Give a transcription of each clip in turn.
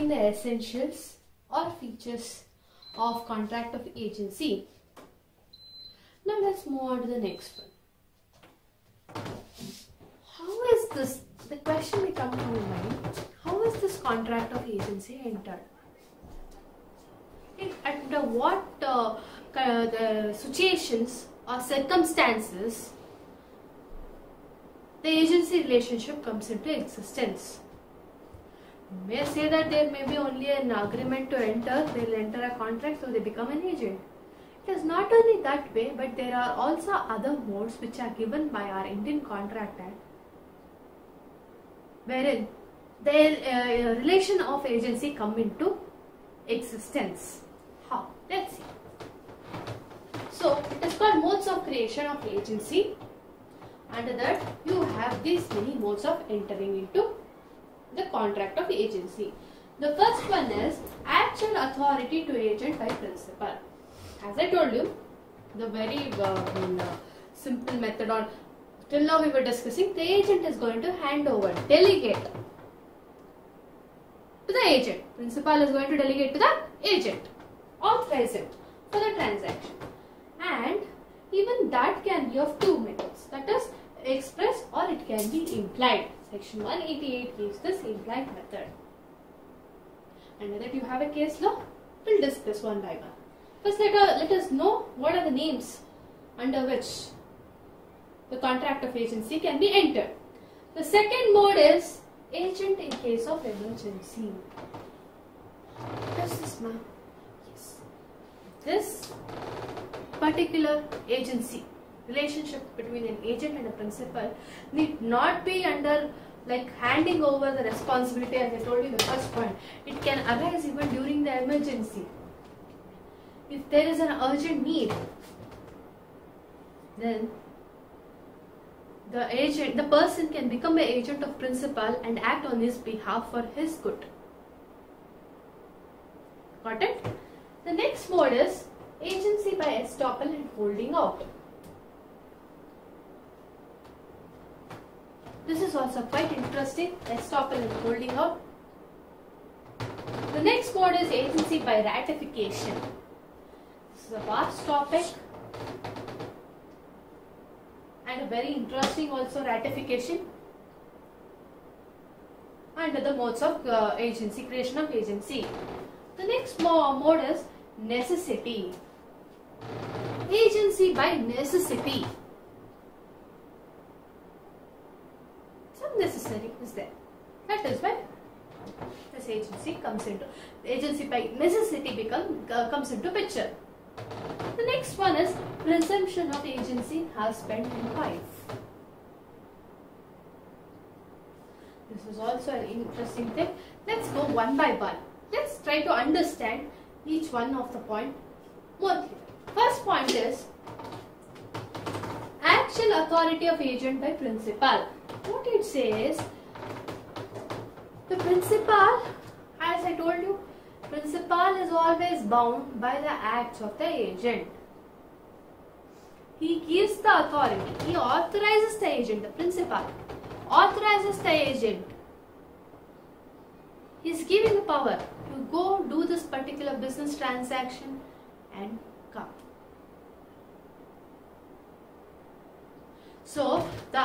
the essentials or features of contract of agency. Now let's move on to the next one. How is this, the question may come to my mind, how is this contract of agency entered? Under what the situations or circumstances the agency relationship comes into existence? You may say that there may be only an agreement to enter, they will enter a contract, so they become an agent. It is not only that way, but there are also other modes which are given by our Indian Contract Act, wherein the relation of agency come into existence. How? Let's see. So, it is called modes of creation of agency. Under that, you have these many modes of entering into the contract of agency. The first one is actual authority to agent by principal. As I told you, the very simple method, or till now we were discussing, the agent is going to hand over, delegate to the agent. Principal is going to delegate to the agent, authorize it for the transaction. And even that can be of two methods, that is express or it can be implied. Section 188 gives this implied method. Under that you have a case law. We'll discuss one by one. First let us know what are the names under which the contract of agency can be entered. The second mode is agent in case of emergency. What is this, ma'am? Yes. This particular agency, relationship between an agent and a principal, need not be under like handing over the responsibility, as I told you in the first point. It can arise even during the emergency. If there is an urgent need, then the person can become an agent of principal and act on his behalf for his good. Got it? The next mode is agency by estoppel and holding out. This is also quite interesting, estoppel and holding out. The next mode is agency by ratification. This is a vast topic and a very interesting also, ratification. Under the modes of agency, creation of agency. The next mode is necessity. Agency by necessity. Some necessary is there. That is why this agency comes into, the agency by necessity comes into picture. The next one is presumption of agency in husband and wife. This is also an interesting thing. Let's go one by one. Let's try to understand each one of the point more clearly. First point is actual authority of agent by principal. What it says, the principal, as I told you, principal is always bound by the acts of the agent. He gives the authority, he authorizes the agent, the principal authorizes the agent. He is giving the power to go do this particular business transaction and come. So, the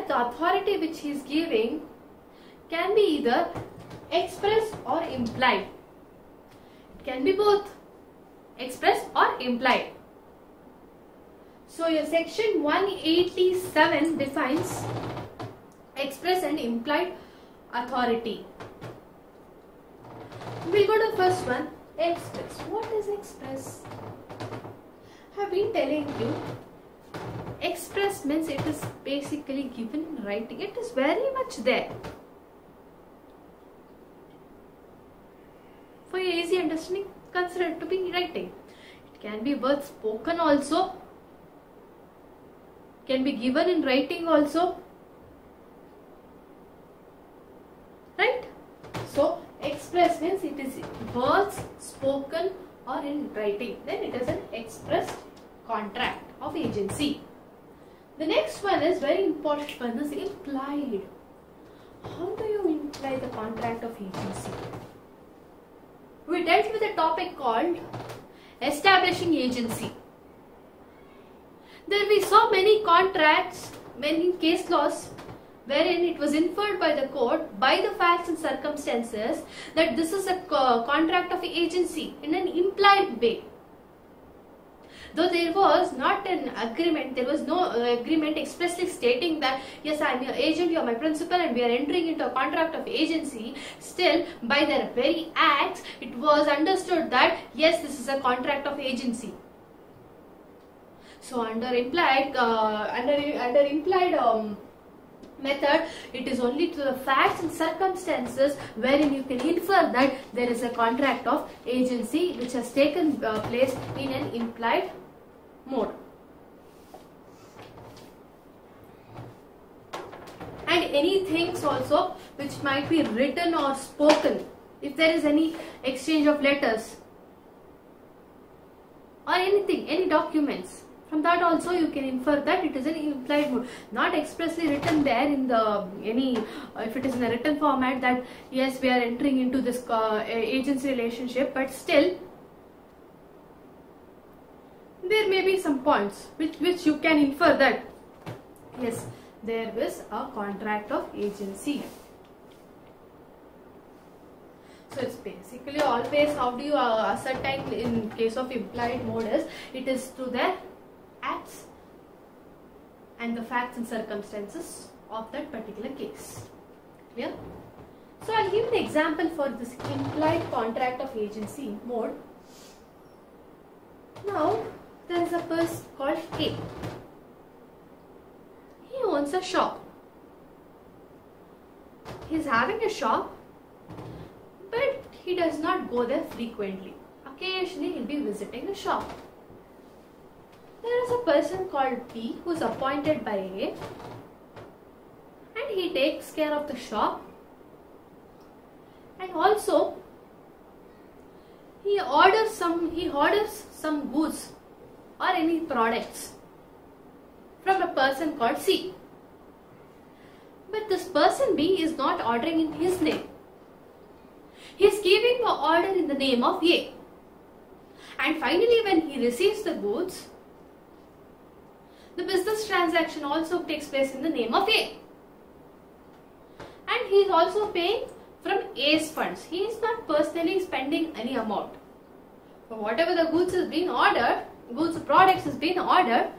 authority which he is giving can be either express or implied. It can be both express or implied. So, your section 187 defines express and implied authority. We'll go to the first one, express. What is express? I have been telling you, express means it is basically given in writing. It is very much there. For your easy understanding, consider it to be writing. It can be word spoken also. Can be given in writing also. Right? So, express means it is words spoken or in writing. Then it is an express contract of agency. The next one is very important one, is implied. How do you imply the contract of agency? dealt with a topic called establishing agency. There we saw many contracts, many case laws wherein it was inferred by the court by the facts and circumstances that this is a contract of agency in an implied way. Though there was not an agreement, there was no agreement expressly stating that yes, I am your agent, you are my principal and we are entering into a contract of agency, still by their very acts it was understood that yes, this is a contract of agency. So under implied method, it is only to the facts and circumstances wherein you can infer that there is a contract of agency which has taken place in an implied mode. And any things also which might be written or spoken, if there is any exchange of letters or anything, any documents, from that also you can infer that it is an implied mode, not expressly written there in the if it is in a written format that yes, we are entering into this agency relationship, but still there may be some points which you can infer that yes, there is a contract of agency. So it's basically always how do you ascertain in case of implied mode is it is through their acts and the facts and circumstances of that particular case. Clear? So I'll give an example for this implied contract of agency mode. Now there is a person called A. He owns a shop. He is having a shop, but he does not go there frequently. Occasionally he will be visiting the shop. There is a person called B who is appointed by A, and he takes care of the shop, and also he orders some goods or any products from a person called C. But this person B is not ordering in his name. He is giving the order in the name of A. And finally when he receives the goods, the business transaction also takes place in the name of A. And he is also paying from A's funds. He is not personally spending any amount. So whatever the goods is being ordered, goods products is being ordered,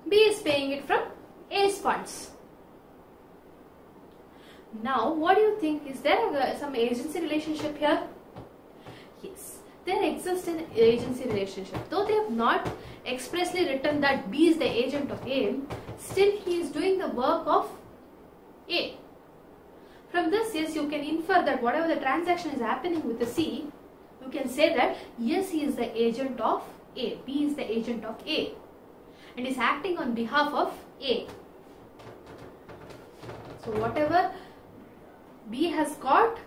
B is paying it from A's funds. Now what do you think? Is there some agency relationship here? Yes, there exists an agency relationship. Though they have not expressly written that B is the agent of A, still he is doing the work of A. From this, yes, you can infer that whatever the transaction is happening with the C, you can say that yes, he is the agent of A. B is the agent of A and is acting on behalf of A. So whatever B has got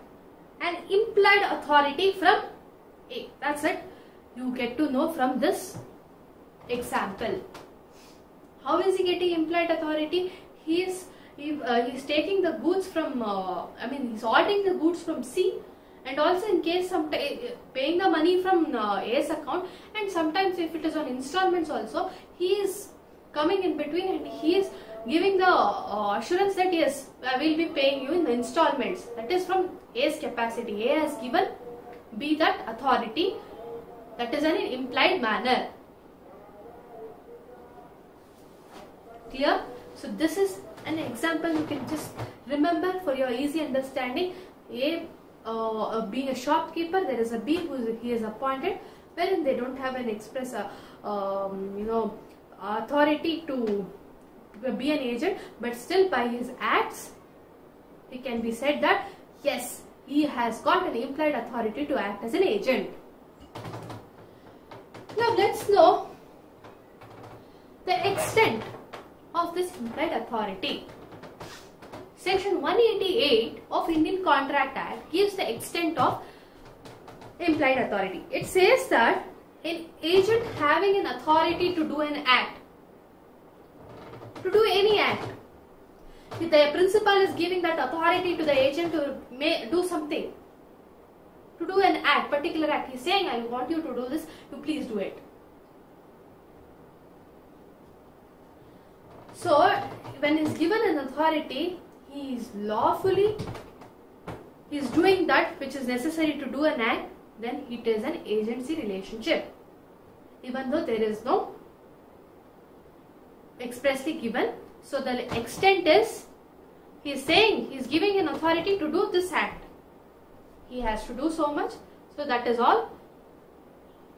an implied authority from A. That's it. You get to know from this example. How is he getting implied authority? He's taking the goods from, he's ordering the goods from C, and also in case paying the money from A's account, and sometimes if it is on installments also, he is coming in between and he is giving the assurance that yes, I will be paying you in the installments. That is from A's capacity. A has given B that authority. That is in an implied manner. Clear? So this is an example you can just remember for your easy understanding. A being a shopkeeper, there is a B who he is appointed, wherein they don't have an express authority to be an agent, but still by his acts it can be said that yes, he has got an implied authority to act as an agent. Now let's know the extent of this implied authority. Section 188 of Indian Contract Act gives the extent of implied authority. It says that an agent having an authority to do an act, to do any act, if the principal is giving that authority to the agent to do something, to do an act, particular act. He's saying, I want you to do this, you please do it. So when he's given an authority, he is lawfully, he is doing that which is necessary to do an act, then it is an agency relationship. Even though there is no expressly given. So the extent is, he is saying, he is giving an authority to do this act. He has to do so much. So that is all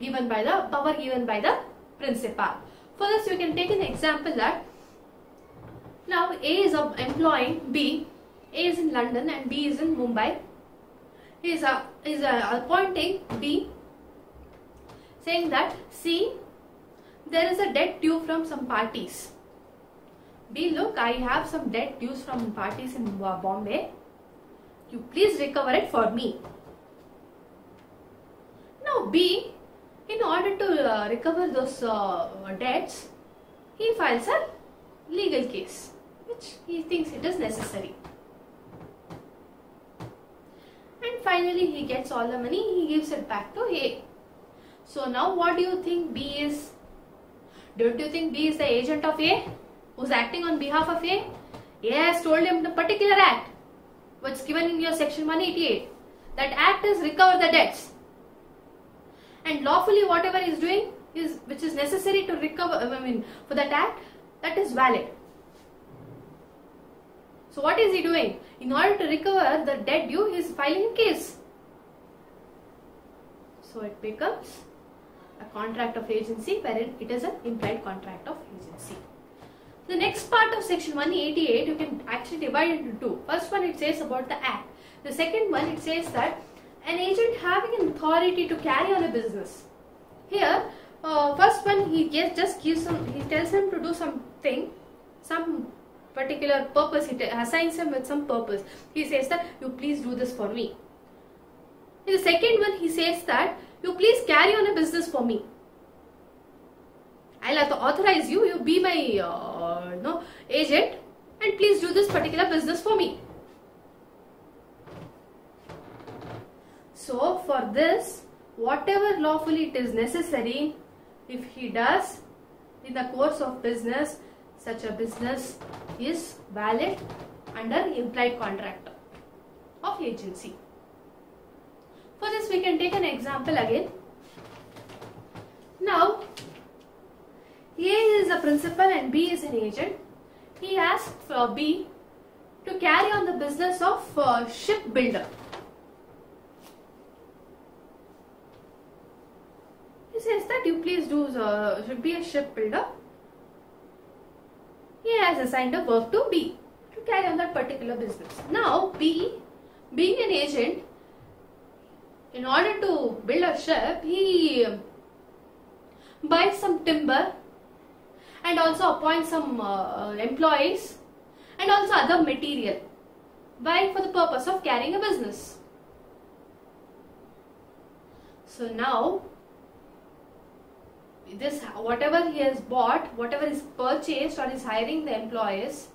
given by the power given by the principal. For this you can take an example that now A is employing B. A is in London and B is in Mumbai. He is appointing B, saying that, see, there is a debt due from some parties. B, look, I have some debt dues from parties in Bombay. You please recover it for me. Now B, in order to recover those debts, he files a legal case, which he thinks it is necessary. And finally he gets all the money, he gives it back to A. So now what do you think B is? Don't you think B is the agent of A, who's acting on behalf of A? A has told him the particular act, what's given in your section 188. That act is recover the debts. And lawfully whatever he is doing, which is necessary to recover, for that act, that is valid. So what is he doing? In order to recover the debt due, he is filing a case. So it becomes a contract of agency, wherein it is an implied contract of agency. The next part of section 188 you can actually divide into two. First one, it says about the act. The second one, it says that an agent having an authority to carry on a business. Here, first one, he just gives him, he tells him to do something, some particular purpose, he assigns him with some purpose. He says that, you please do this for me. In the second one, he says that, you please carry on a business for me. I'll authorize you, you be my agent, and please do this particular business for me. So for this, whatever lawfully it is necessary, if he does in the course of business, such a business is valid under implied contract of agency. For this we can take an example again. Now A is a principal and B is an agent. He asks B to carry on the business of shipbuilder. He says that you please do should be a shipbuilder. He has assigned a work to B to carry on that particular business. Now B, being an agent, in order to build a ship, he buys some timber and also appoints some employees and also other material for the purpose of carrying a business. So now this, whatever he has bought, whatever is purchased or is hiring the employees,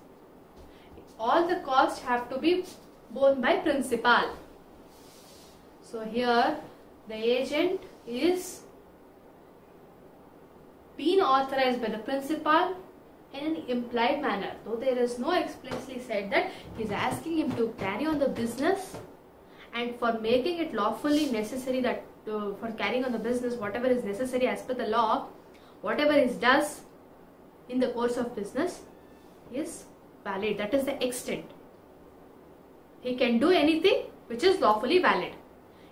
all the costs have to be borne by principal. So here the agent is being authorized by the principal in an implied manner, though there is no explicitly said that he is asking him to carry on the business, and for making it lawfully necessary that for carrying on the business, whatever is necessary as per the law, whatever he does in the course of business is valid. That is the extent. He can do anything which is lawfully valid.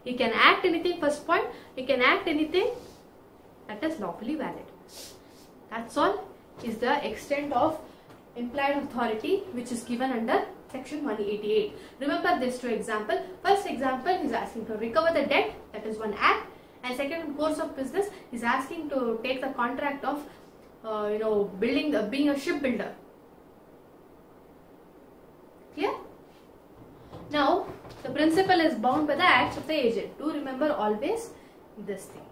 He can act anything, first point, he can act anything that is lawfully valid. That's all is the extent of implied authority which is given under section 188. Remember these two examples. First example is asking to recover the debt, that is one act, and second, in course of business, is asking to take the contract of being a shipbuilder. Clear? Now the principal is bound by the acts of the agent. Do remember always these things.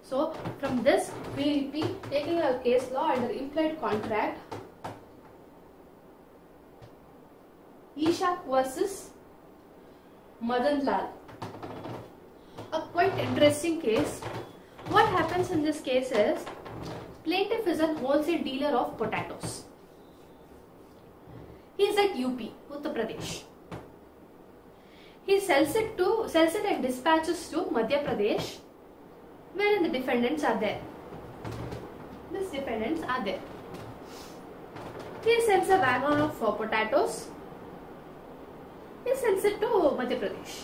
So from this we will be taking a case law under implied contract. Ishaq versus Madan Lal. quite interesting case. What happens in this case is, plaintiff is a wholesale dealer of potatoes. He is at UP, Uttar Pradesh. He sells it and dispatches to Madhya Pradesh, wherein the defendants are there. These defendants are there. He sells a wagon of potatoes. He sells it to Madhya Pradesh.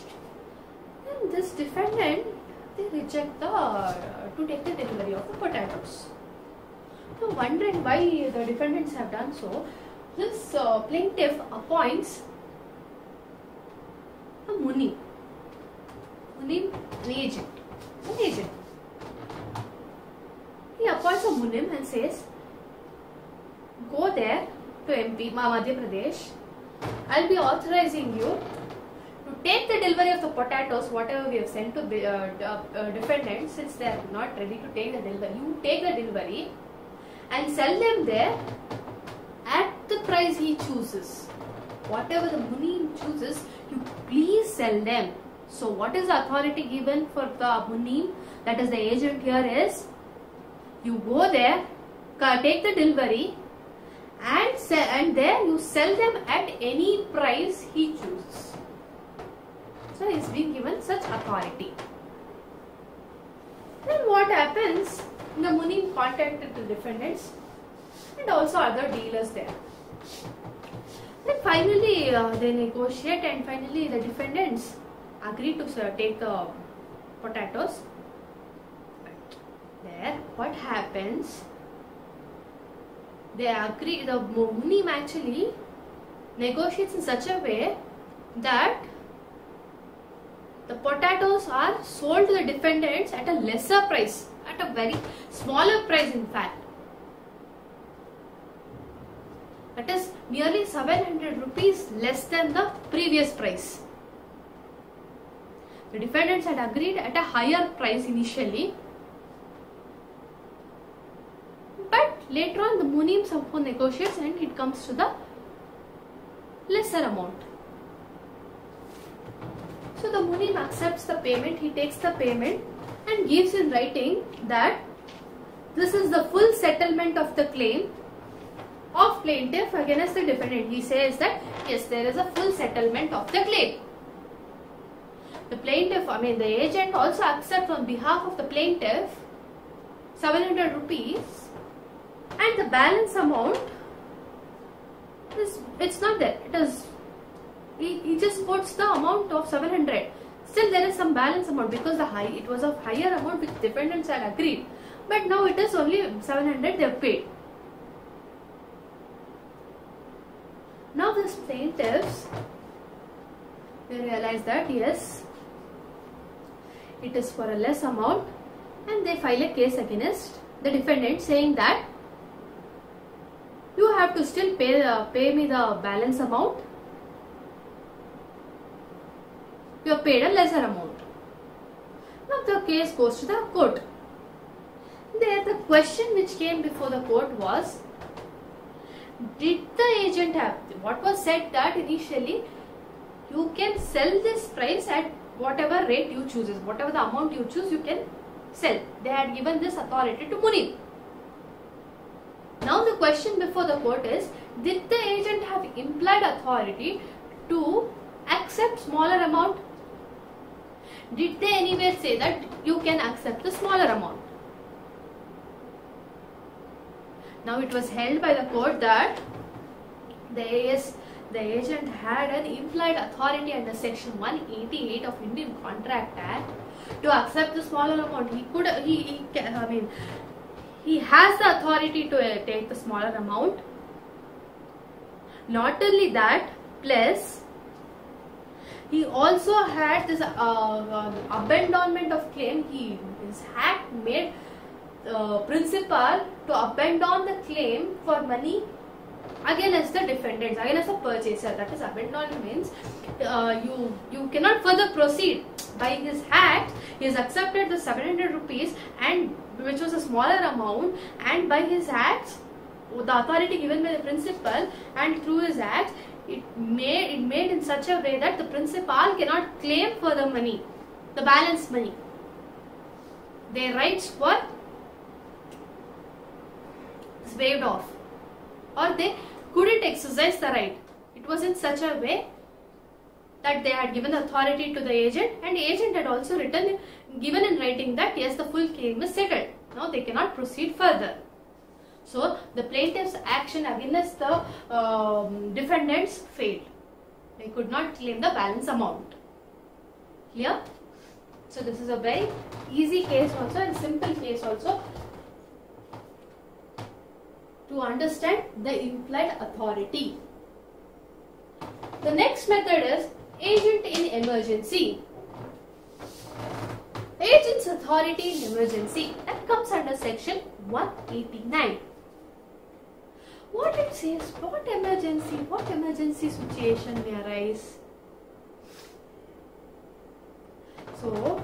And this defendant, they reject to take the delivery of the potatoes. So wondering why the defendants have done so, this plaintiff appoints a munim, an agent. He appoints a munim and says, go there to MP, Madhya Pradesh. I'll be authorizing you to take the delivery of the potatoes, whatever we have sent to defendants, since they are not ready to take the delivery. You take the delivery and sell them there at the price he chooses. Whatever the munim chooses, you please sell them. So what is the authority given for the munim, that is the agent here, is you go there, take the delivery and there you sell them at any price he chooses. So he is being given such authority. Then what happens? The munim contacted the defendants and also other dealers there. Then finally they negotiate, and finally the defendants agree to take the potatoes. But there what happens? They agree, the munim actually negotiates in such a way that the potatoes are sold to the defendants at a lesser price, at a very smaller price in fact. That is nearly 700 rupees less than the previous price. The defendants had agreed at a higher price initially, but later on the munim somehow negotiates and it comes to the lesser amount. So the munim accepts the payment, he takes the payment and gives in writing that this is the full settlement of the claim of plaintiff against the defendant. He says that yes, there is a full settlement of the claim. The plaintiff, the agent also accepts on behalf of the plaintiff 700 rupees, and the balance amount is, it's not there. It is, he just puts the amount of 700. Still there is some balance amount because it was a higher amount which defendants had agreed, but now it is only 700 they have paid. Now these plaintiffs, they realize that yes, it is for a less amount, and they file a case against the defendant saying that you have to still pay me the balance amount. You have paid a lesser amount. Now the case goes to the court. There the question which came before the court was, did the agent have, what was said that initially you can sell this price at whatever rate you choose, whatever the amount you choose you can sell. They had given this authority to munim. Now the question before the court is, did the agent have implied authority to accept smaller amount? Did they anywhere say that you can accept the smaller amount? Now it was held by the court that the agent had an implied authority under section 188 of Indian Contract Act to accept the smaller amount. He has the authority to take the smaller amount. Not only that, plus he also had this abandonment of claim. His act made principal to abandon the claim for money against the defendants, against the purchaser. That is, abandonment means you cannot further proceed. By his act, he has accepted the 700 rupees, and which was a smaller amount, and by his acts, the authority given by the principal, and through his acts, it made in such a way that the principal cannot claim for the money, the balance money. their rights were waived off, or they couldn't exercise the right. It was in such a way that they had given authority to the agent, and the agent had also given in writing that yes, the full claim is settled. Now they cannot proceed further. So the plaintiff's action against the defendants failed. They could not claim the balance amount. Clear? So this is a very easy case also and simple case also to understand the implied authority. The next method is agent in emergency. Agent's authority in emergency, that comes under section 189. What it says, what emergency situation may arise. So,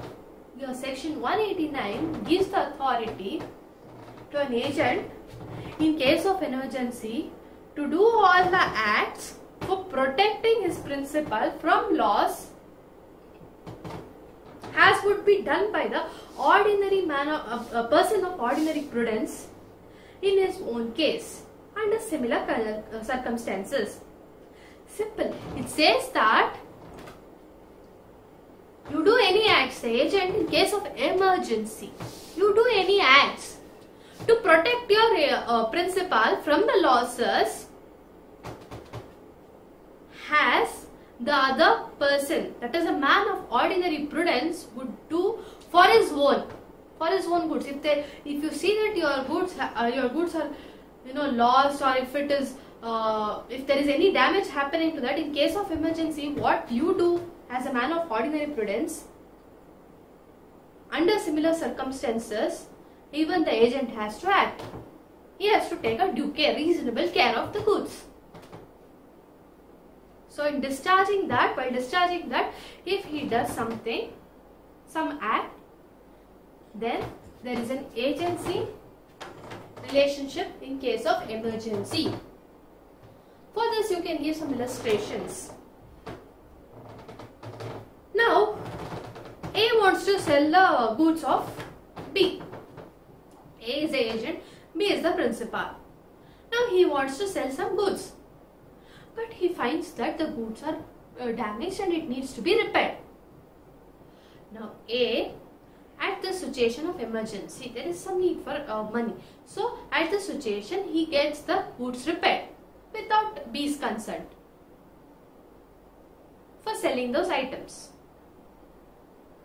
your section 189 gives the authority to an agent in case of emergency to do all the acts for protecting his principal from loss as would be done by the ordinary man, a person of ordinary prudence in his own case under similar circumstances. Simple. It says that you do any acts, the agent, in case of emergency, you do any acts to protect your principal from the losses as the other person, that is a man of ordinary prudence, would do for his own goods. If you see that your goods are lost, or if it is if there is any damage happening to that, in case of emergency, what you do as a man of ordinary prudence under similar circumstances, even the agent has to act. He has to take a due care, reasonable care of the goods. So in discharging that, if he does something, some act, then there is an agency relationship in case of emergency. For this you can give some illustrations. Now, A wants to sell the goods of B. A is the agent, B is the principal. Now he wants to sell some goods, but he finds that the goods are damaged and it needs to be repaired. Now A, at the situation of emergency, there is some need for money. So at the situation, he gets the goods repaired without B's consent for selling those items.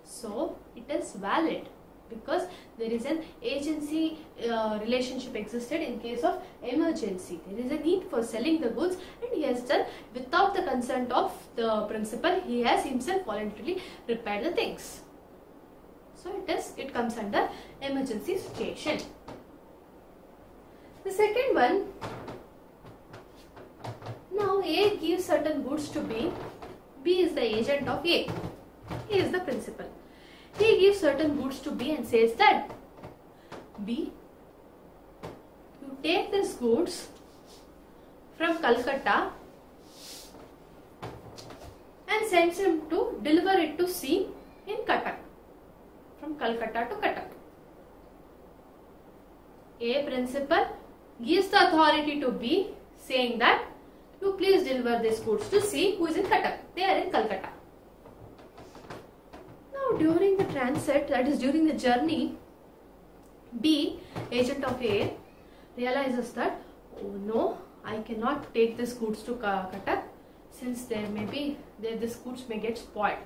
So it is valid because there is an agency relationship existed in case of emergency. There is a need for selling the goods and he has done without the consent of the principal. He has himself voluntarily repaired the things. So it comes under emergency situation. The second one, now A gives certain goods to B. B is the agent of A. He is the principal. He gives certain goods to B and says that B, you take these goods from Calcutta and sends him to deliver it to C in Cuttack. From Calcutta to Cuttack. A, principal, gives the authority to B saying that you please deliver these goods to C, who is in Cuttack. They are in Calcutta. Now during the transit, that is during the journey, B, agent of A, realizes that, oh no, I cannot take these goods to Cuttack since these goods may get spoiled.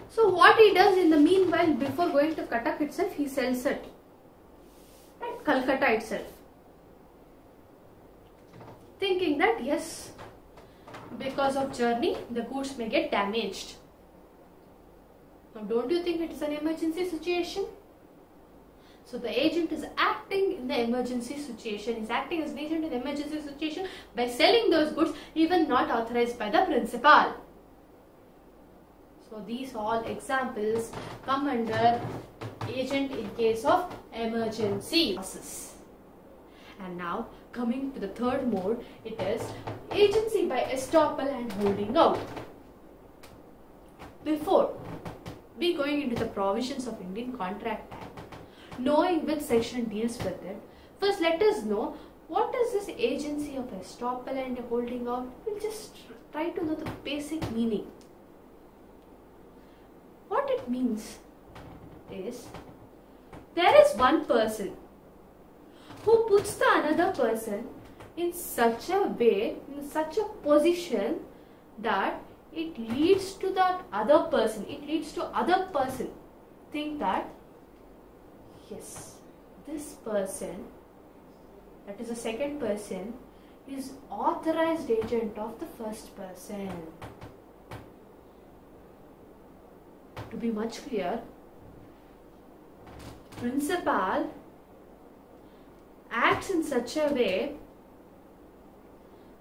So what he does in the meanwhile, before going to Cuttack itself, he sells it at Calcutta itself, thinking that yes, because of journey, the goods may get damaged. Now don't you think it is an emergency situation? So the agent is acting in the emergency situation, is acting as an agent in the emergency situation by selling those goods even not authorized by the principal. So these all examples come under agent in case of emergency. And now coming to the third mode, it is agency by estoppel and holding out. Before be going into the provisions of Indian Contract Act, knowing which section deals with it. First, let us know what is this agency of estoppel and holding out. We'll just try to know the basic meaning. What it means is, there is one person who puts the another person in such a way, in such a position that it leads to that other person, think that yes, this person, that is the second person, is authorized agent of the first person. To be much clear, principal acts in such a way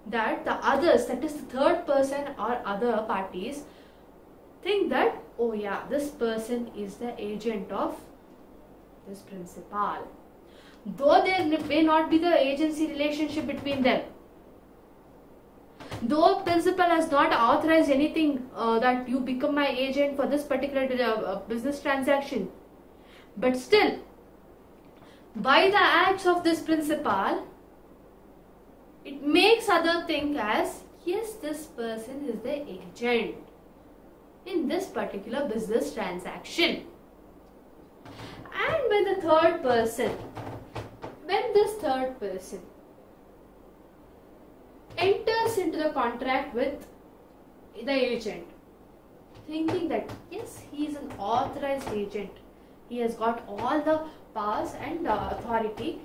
that the others, that is the third person or other parties, think that, oh yeah, this person is the agent of this principal. Though there may not be the agency relationship between them, though principal has not authorized anything that you become my agent for this particular business transaction, but still, by the acts of this principal, it makes other think as, yes, this person is the agent in this particular business transaction. And when this third person enters into the contract with the agent, thinking that yes, he is an authorized agent, he has got all the powers and authority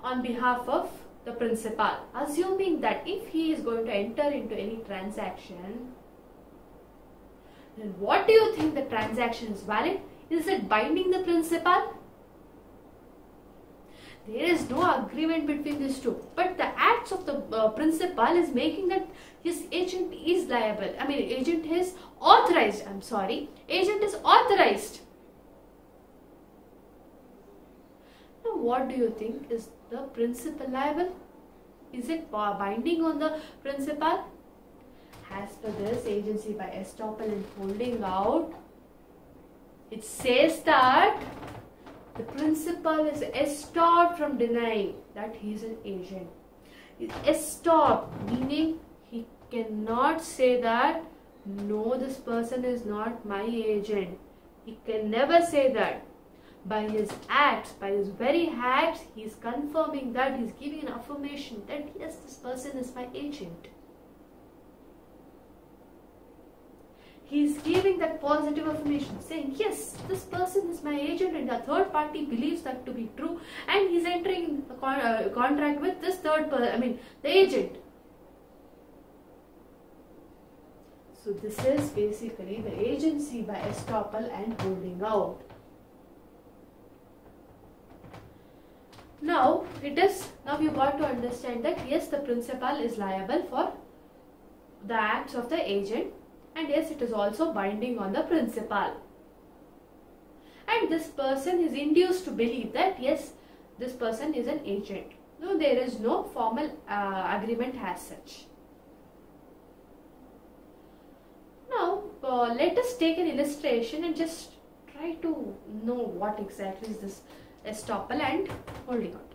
on behalf of the principal, assuming that if he is going to enter into any transaction, then what do you think the transaction is valid? Is it binding the principal? There is no agreement between these two, but the acts of the principal is making that his agent is liable. Agent is authorized. Agent is authorized. Now, what do you think? Is the principal liable? Is it binding on the principal? As per this agency by estoppel and holding out, it says that the principal is estopped from denying that he is an agent. Estopped, meaning he cannot say that, no, this person is not my agent. He can never say that. By his acts, by his very acts, he is confirming that, he is giving an affirmation that yes, this person is my agent. He is giving that positive affirmation, saying yes, this person is my agent, and the third party believes that to be true, and he is entering a contract with this third person, the agent. So this is basically the agency by estoppel and holding out. Now you got to understand that yes, the principal is liable for the acts of the agent, and yes, it is also binding on the principal. And this person is induced to believe that yes, this person is an agent. No, there is no formal agreement as such. Now, let us take an illustration and just try to know what exactly is this estoppel and holding out.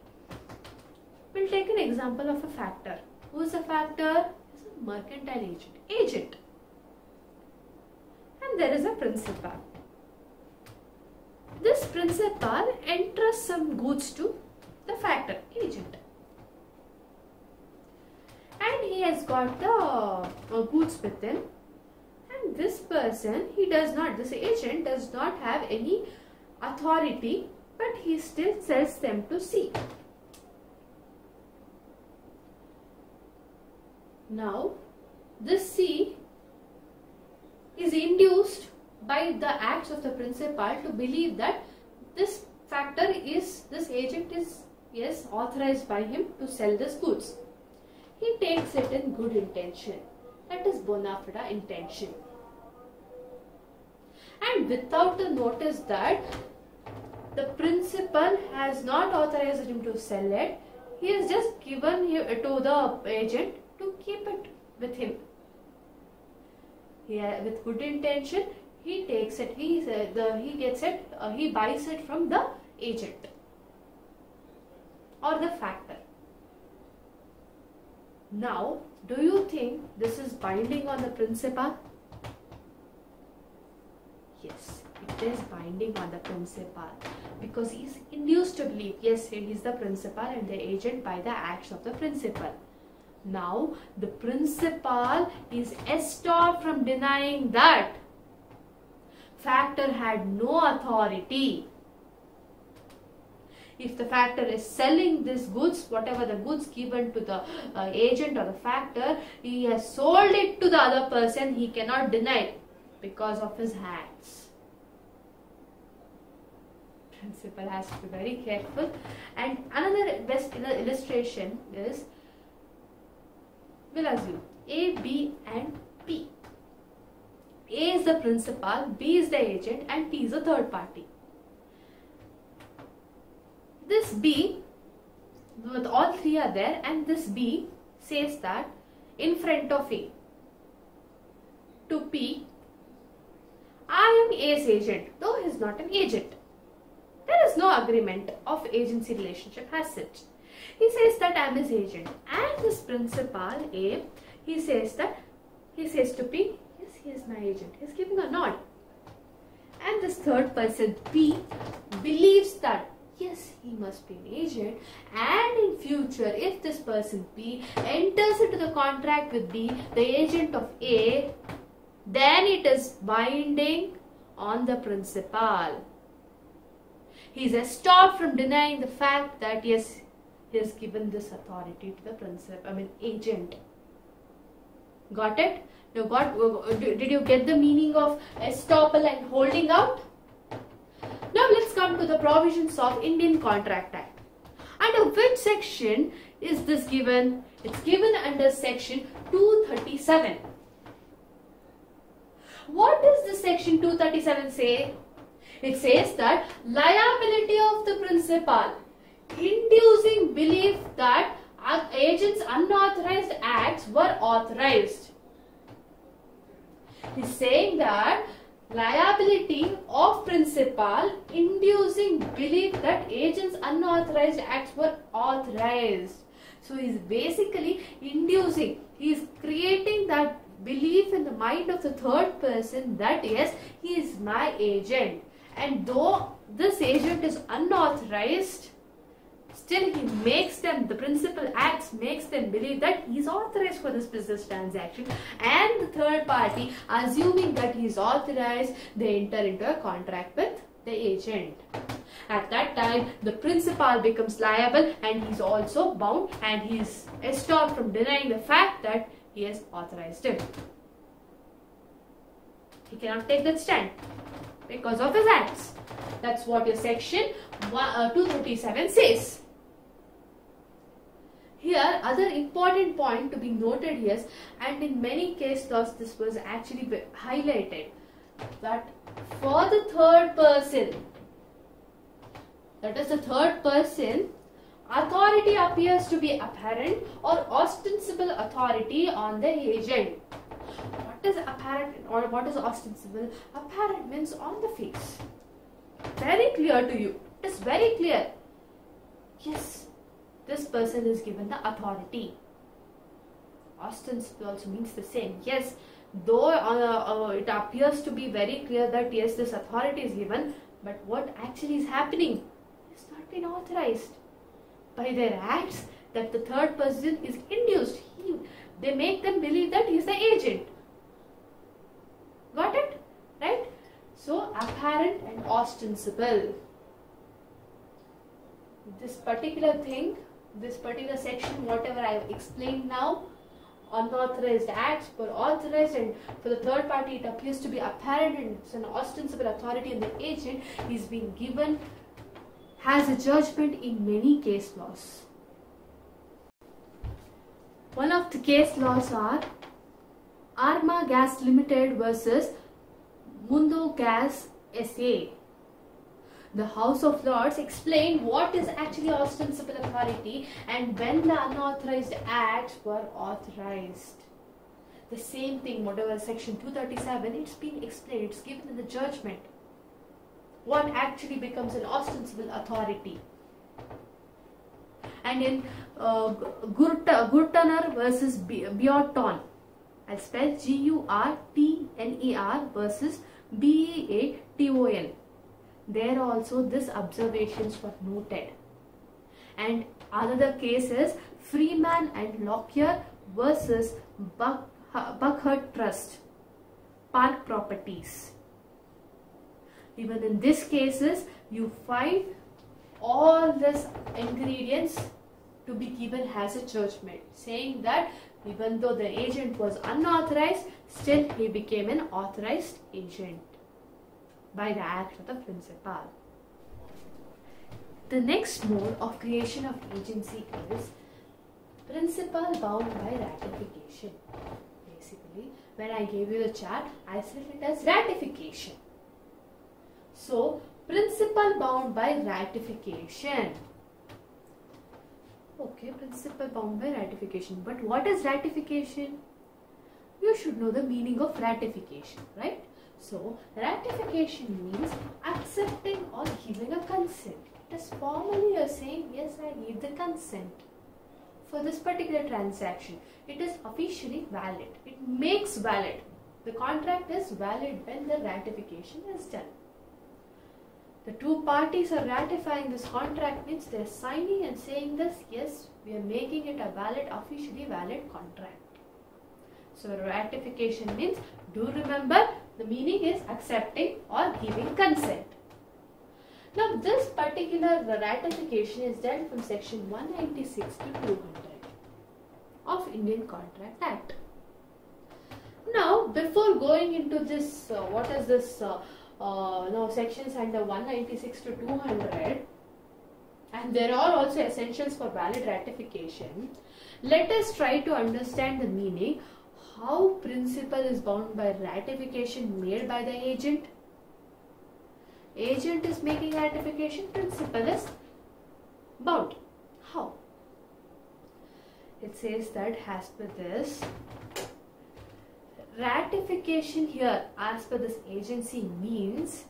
We'll take an example of a factor. Who is a factor? Is a mercantile agent. And there is a principal. This principal entrusts some goods to the factor, agent. And he has got the goods with him. And this person, this agent does not have any authority, but he still sells them to C. Now, this C is induced by the acts of the principal to believe that this agent is authorized by him to sell this goods. He takes it in good intention. That is bona fide intention. And without a notice that the principal has not authorized him to sell it, he has just given it to the agent to keep it with him. With good intention, he takes it, he gets it, he buys it from the agent or the factor. Now, do you think this is binding on the principal? Yes, it is binding on the principal because he is induced to believe, yes, he is the principal and the agent by the acts of the principal. Now, the principal is stopped from denying that factor had no authority. If the factor is selling these goods, whatever the goods given to the agent or the factor, he has sold it to the other person, he cannot deny it because of his acts. Principal has to be very careful. And another best illustration is, we'll assume A, B and P. A is the principal, B is the agent and P is a third party. This B, with all three are there, and this B says that in front of A to P, I am A's agent, though he is not an agent. There is no agreement of agency relationship as such. He says that I am his agent, and this principal A, he says to P, yes, he is my agent. He is giving a nod. And this third person P believes that yes, he must be an agent, and in future if this person P enters into the contract with B, the agent of A, then it is binding on the principal. He is stopped from denying the fact that yes, he has given this authority to the agent. Got it? Now, did you get the meaning of estoppel and holding out? Now let's come to the provisions of Indian Contract Act. Under which section is this given? It's given under section 237. What does the section 237 say? It says that liability of the principal inducing belief that agent's unauthorized acts were authorized. He's saying that liability of principal inducing belief that agent's unauthorized acts were authorized. So he's basically inducing, he's creating that belief in the mind of the third person that yes, he is my agent, and though this agent is unauthorized, still he makes them, the principal acts makes them believe that he is authorized for this business transaction, and the third party, assuming that he is authorized, they enter into a contract with the agent. At that time, the principal becomes liable and he is also bound, and he is stopped from denying the fact that he has authorized him. He cannot take that stand because of his acts. That's what your section 237 says. Here, other important point to be noted here, and in many case laws this was actually highlighted, that for the third person, that is the third person, authority appears to be apparent or ostensible authority on the agent. What is apparent or what is ostensible? Apparent means on the face. Very clear to you. It is very clear. Yes, this person is given the authority. Ostensible also means the same. Yes, though it appears to be very clear that yes, this authority is given, but what actually is happening is not been authorized. By their acts, that the third person is induced. They make them believe that he is the agent. Got it? Right? So, apparent and ostensible. This particular thing, this particular section, whatever I have explained now, unauthorized acts were authorized, and for the third party it appears to be apparent and it's an ostensible authority, and the agent is being given has a judgment in many case laws. One of the case laws are Arma Gas Limited versus Mundo Gas SA. The House of Lords explained what is actually ostensible authority and when the unauthorized acts were authorized. the same thing, whatever section 237, it's been explained, it's given in the judgment. What actually becomes an ostensible authority. And in Gurtaner versus Beaton, I'll spell Gurtner versus Beaton. There also these observations were noted. And another case is Freeman and Lockyer versus Buckhurst Trust, Park Properties. Even in these cases, you find all these ingredients to be given as a judgment, saying that even though the agent was unauthorized, still he became an authorized agent by the act of the principal. The next mode of creation of agency is principal bound by ratification. Basically, when I gave you the chart, I said it as ratification. So, principal bound by ratification. Okay, principal bound by ratification. But what is ratification? You should know the meaning of ratification, right? So, ratification means accepting or giving a consent. It is formally you are saying, yes, I give the consent for this particular transaction. It is officially valid. It makes valid. The contract is valid when the ratification is done. The two parties are ratifying this contract means they are signing and saying this, yes, we are making it a valid, officially valid contract. So ratification means, do remember, the meaning is accepting or giving consent. Now this particular ratification is done from section 196 to 200 of Indian Contract Act. Now before going into this, what is this now sections under 196 to 200, and there are also essentials for valid ratification, let us try to understand the meaning. How principal is bound by ratification made by the agent? Agent is making ratification, principal is bound. How? It says that as per this, ratification here as per this agency means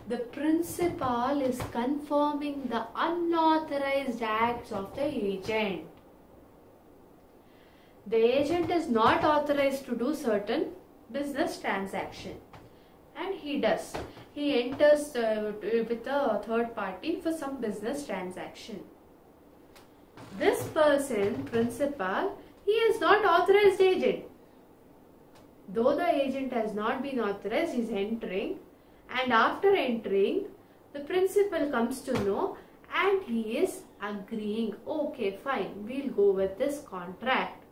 the principal is confirming the unauthorized acts of the agent. The agent is not authorized to do certain business transaction, and he does. He enters with a third party for some business transaction. This person, principal, he is not authorized agent. Though the agent has not been authorized, he is entering, and after entering, the principal comes to know and he is agreeing, okay, fine, we'll go with this contract.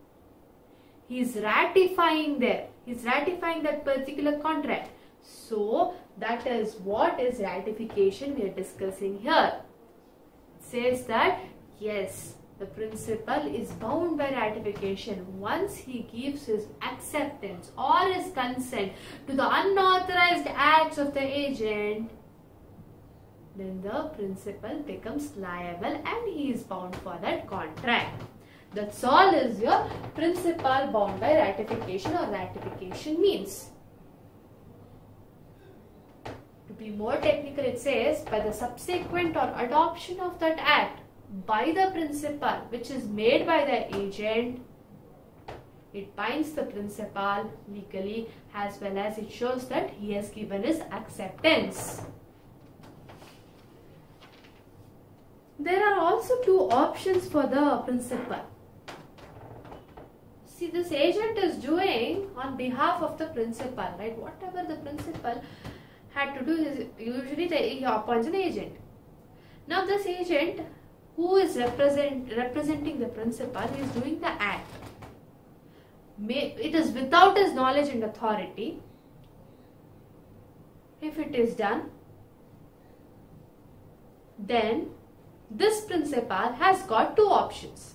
He is ratifying there. He is ratifying that particular contract. So, that is what is ratification we are discussing here. It says that, yes, the principal is bound by ratification once he gives his acceptance or his consent to the unauthorized acts of the agent. Then the principal becomes liable and he is bound for that contract. That's all is your principal bound by ratification or ratification means. To be more technical, it says by the subsequent or adoption of that act by the principal, which is made by the agent, it binds the principal legally as well as it shows that he has given his acceptance. There are also two options for the principal. See, this agent is doing on behalf of the principal, right? Whatever the principal had to do is usually he appoints an agent. Now this agent who is representing the principal is doing the act. It is without his knowledge and authority. If it is done, then this principal has got two options.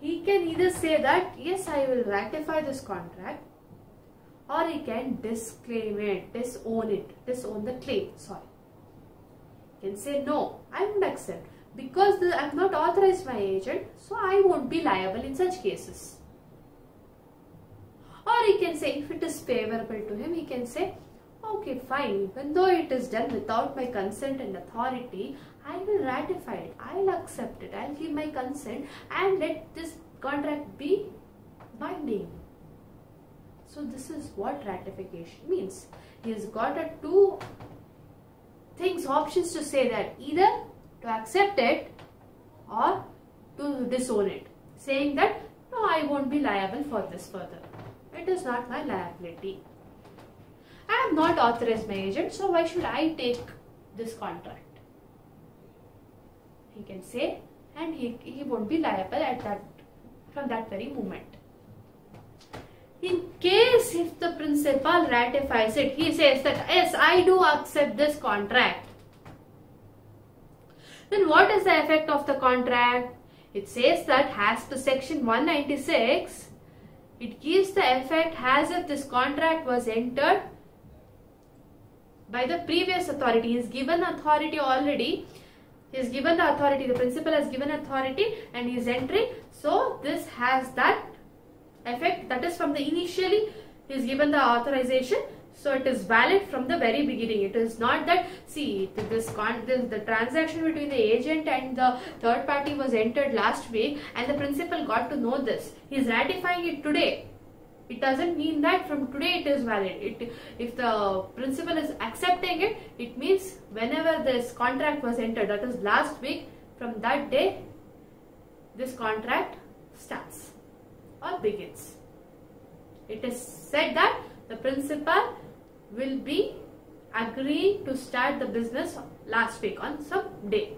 He can either say that, yes, I will ratify this contract, or he can disclaim it, disown the claim, sorry. He can say, no, I won't accept because I have not authorized my agent, so I won't be liable in such cases. he can say, if it is favorable to him, he can say, okay, fine, even though it is done without my consent and authority, I will ratify it, I'll accept it, I'll give my consent and let this contract be binding. So this is what ratification means. He has got a two options to say that, either to accept it or to disown it, saying that no, I won't be liable for this further. It is not my liability. I have not authorized my agent, so why should I take this contract? He can say, and he won't be liable at that from that very moment. In case if the principal ratifies it, he says that yes, I do accept this contract. Then what is the effect of the contract? It says that as per section 196, it gives the effect as if this contract was entered by the previous authority. He is given authority already. He is given the authority. The principal has given authority and he is entering. So this has that effect, that is from the initially he is given the authorization. So it is valid from the very beginning. It is not that, see, the transaction between the agent and the third party was entered last week and the principal got to know this. He is ratifying it today. It doesn't mean that from today it is valid. If the principal is accepting it, it means whenever this contract was entered, that is last week, from that day, this contract starts or begins. It is said that the principal will be agreeing to start the business last week on some day,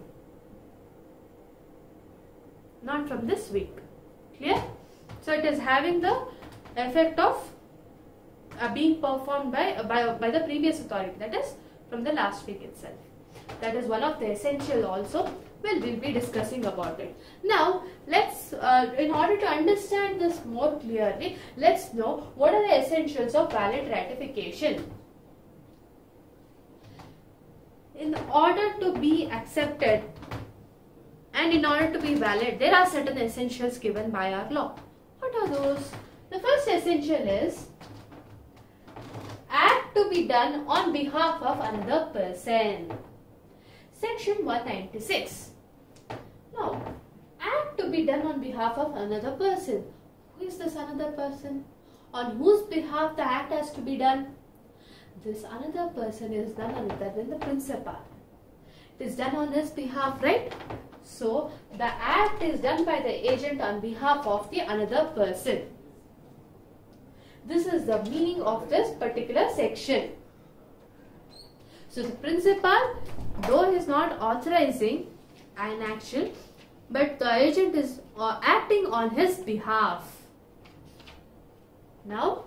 not from this week. Clear? So it is having the effect of being performed by the previous authority, that is from the last week itself. That is one of the essential also. Well, we'll be discussing about it. Now, let's, in order to understand this more clearly, let's know what are the essentials of valid ratification. In order to be accepted and in order to be valid, there are certain essentials given by our law. What are those? The first essential is act to be done on behalf of another person. Section 196. Now, act to be done on behalf of another person. Who is this another person? On whose behalf the act has to be done? This another person is none other than the principal. It is done on his behalf, right? So, the act is done by the agent on behalf of the another person. This is the meaning of this particular section. So, the principal, though he is not authorizing an action, but the agent is acting on his behalf. Now,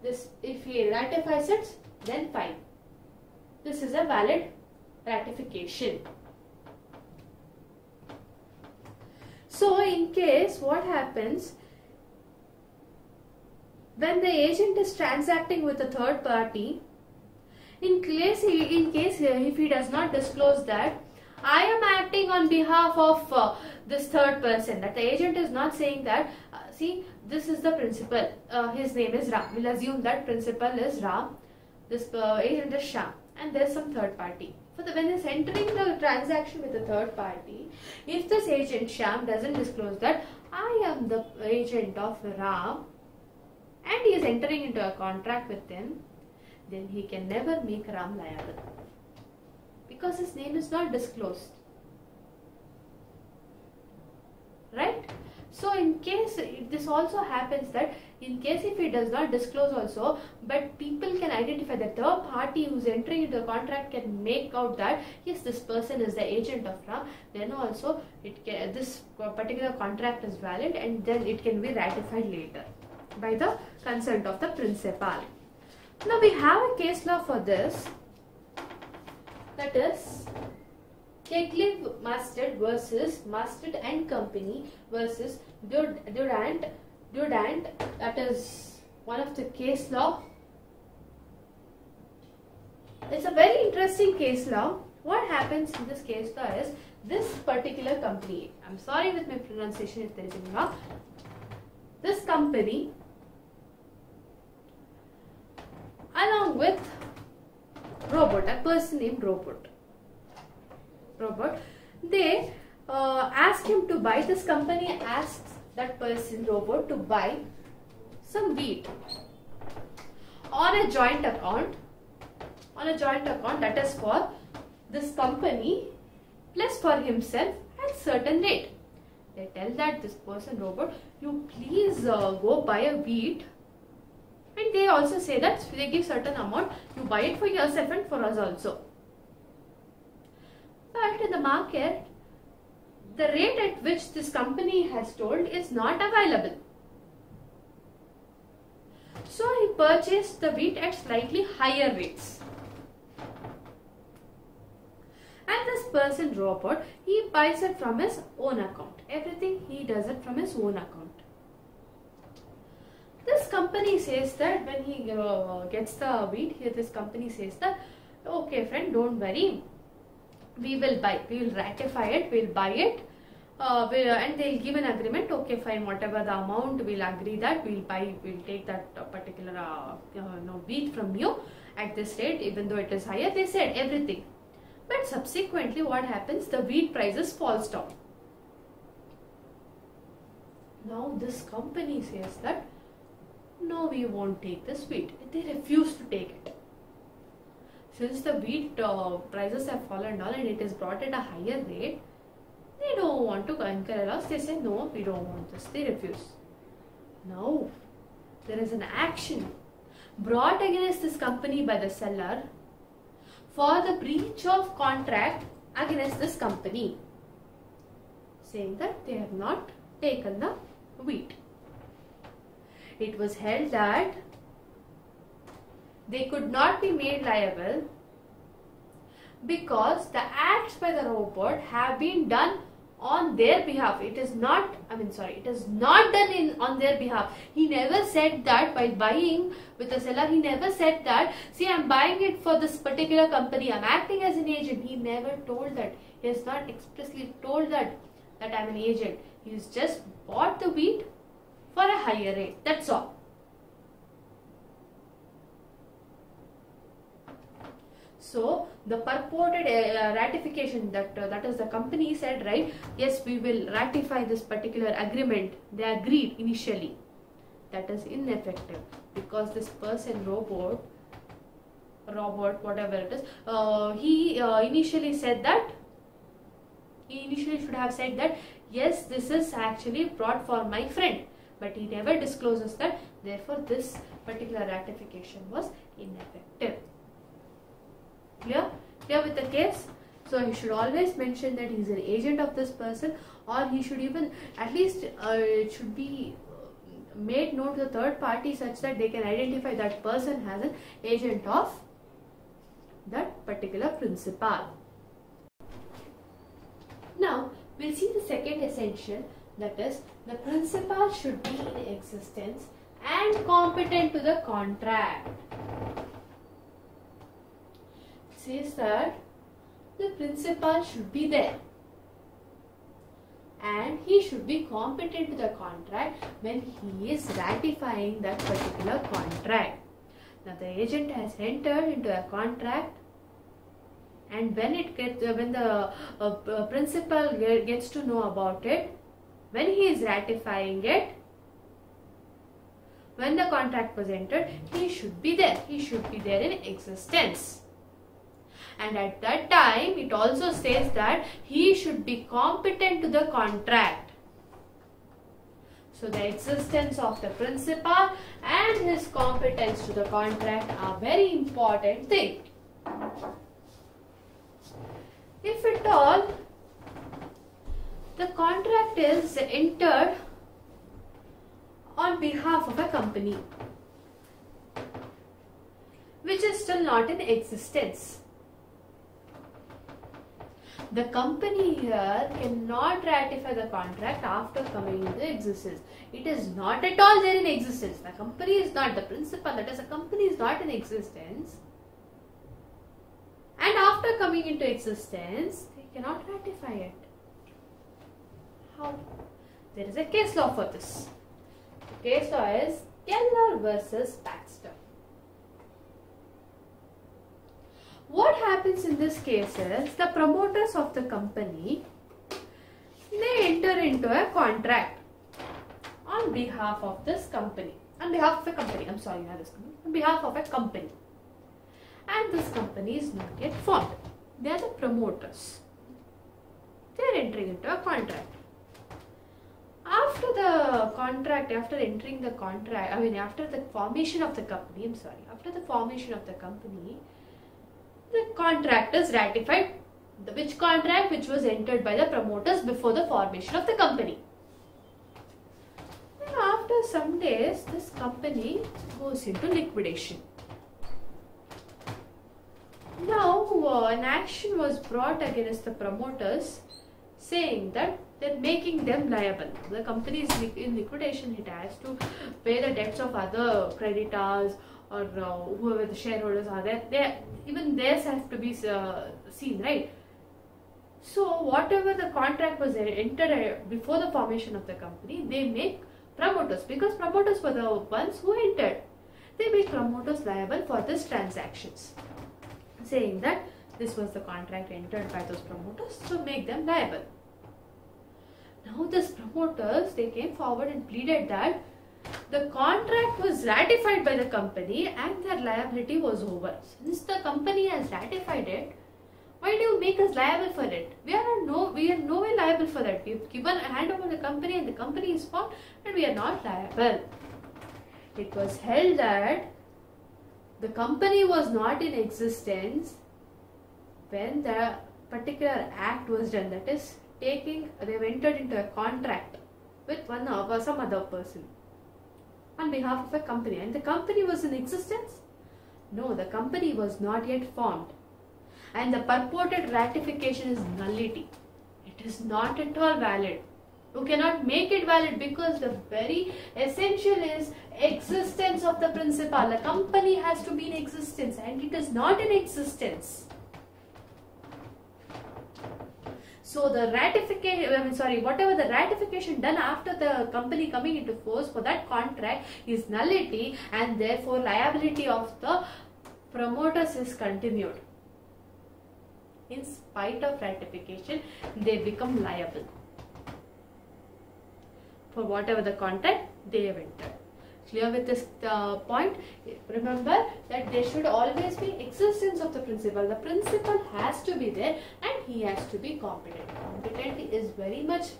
this, if he ratifies it, then fine. This is a valid ratification. So, in case what happens, when the agent is transacting with a third party, in case if he does not disclose that I am acting on behalf of this third person, that the agent is not saying that, see, this is the principal, his name is Ram. We'll assume that principal is Ram, this agent is Shyam, and there is some third party. When he is entering the transaction with the third party, if this agent Shyam doesn't disclose that I am the agent of Ram and he is entering into a contract with him, then he can never make Ram liable because his name is not disclosed. Right? So, in case this also happens that in case if he does not disclose also, but people can identify the third party who is entering into the contract can make out that yes, this person is the agent of Ram, then also this particular contract is valid and then it can be ratified later by the consent of the principal. Now we have a case law for this, that is Keglev Mustard versus Mustard and Company versus Durant, that is one of the case law. It's a very interesting case law. What happens in this case law is this particular company, I'm sorry with my pronunciation if there is any wrong, this company along with robot, a person named robot. They ask him to buy, this company asks that person, robot, to buy some wheat on a joint account, that is for this company plus for himself at certain rate. They tell that this person, robot, you please go buy a wheat, and they also say that they give certain amount, you buy it for yourself and for us also. But in the market, the rate at which this company has told is not available. So he purchased the wheat at slightly higher rates. And this person, robot, he buys it from his own account. Everything he does it from his own account. This company says that when he gets the wheat, here this company says that, okay friend, don't worry, we will buy, we will ratify it, we will buy it, and they will give an agreement, okay fine, whatever the amount, we will agree that we will buy, we will take that particular wheat from you at this rate, even though it is higher. They said everything. But subsequently what happens, the wheat prices falls down. Now this company says that, no, we won't take this wheat. They refuse to take it. Since the wheat prices have fallen down and it is brought at a higher rate, they don't want to incur a loss. They say, no, we don't want this. They refuse. Now, there is an action brought against this company by the seller for the breach of contract against this company, saying that they have not taken the wheat. It was held that they could not be made liable because the acts by the robot have been done on their behalf. It is not, it is not done on their behalf. He never said that while buying with the seller. He never said that, see, I'm buying it for this particular company, I'm acting as an agent. He never told that. He has not expressly told that I'm an agent. He's just bought the wheat for a higher rate. That's all. So the purported ratification, that is the company said, right, yes, we will ratify this particular agreement. They agreed initially. That is ineffective because this person, robot, whatever it is, he initially said that, he initially should have said that, yes, this is actually brought for my friend. But he never discloses that, therefore this particular ratification was ineffective. Clear? Clear with the case? So he should always mention that he is an agent of this person, or he should even, at least it should be made known to the third party such that they can identify that person as an agent of that particular principal. Now we'll see the second essential, that is, the principal should be in existence and competent to the contract. It says that the principal should be there and he should be competent to the contract when he is ratifying that particular contract. Now the agent has entered into a contract, and when the principal gets to know about it, when he is ratifying it, when the contract was entered, he should be there. He should be there in existence. And at that time, it also says that he should be competent to the contract. So the existence of the principal and his competence to the contract are very important thing. If at all the contract is entered on behalf of a company which is still not in existence, the company here cannot ratify the contract after coming into existence. It is not at all there in existence. The company is not, the principal, that is, the company is not in existence. And after coming into existence, they cannot ratify it. How? There is a case law for this. The case law is Keller versus Baxter. what happens in this case is the promoters of the company, they enter into a contract on behalf of this company. On behalf of a company, I'm sorry, not this company. On behalf of a company. And this company is not yet formed. They are the promoters. They are entering into a contract. After the contract, after entering the contract, after the formation of the company, after the formation of the company, the contract is ratified. Which contract? Which was entered by the promoters before the formation of the company. Then after some days, this company goes into liquidation. Now, an action was brought against the promoters saying that they're making them liable. The company is in liquidation, it has to pay the debts of other creditors or whoever the shareholders are there. Even theirs have to be seen, right? So, whatever the contract was entered before the formation of the company, they make promoters, because promoters were the ones who entered. They make promoters liable for these transactions, saying that this was the contract entered by those promoters, so make them liable. Now these promoters, they came forward and pleaded that the contract was ratified by the company and their liability was over. Since the company has ratified it, why do you make us liable for it? We are no way liable for that. We have given a hand over the company and the company is formed and we are not liable. It was held that the company was not in existence when the particular act was done. That is, they've entered into a contract with some other person on behalf of a company, and the company was in existence? No, the company was not yet formed, and the purported ratification is nullity. It is not at all valid. You cannot make it valid because the very essential is existence of the principal. The company has to be in existence and it is not in existence. So the whatever the ratification done after the company coming into force for that contract is nullity, and therefore liability of the promoters is continued. In spite of ratification, they become liable for whatever the contract they have entered. Clear with this point? Remember that there should always be existence of the principal. The principal has to be there and he has to be competent. Competent is very much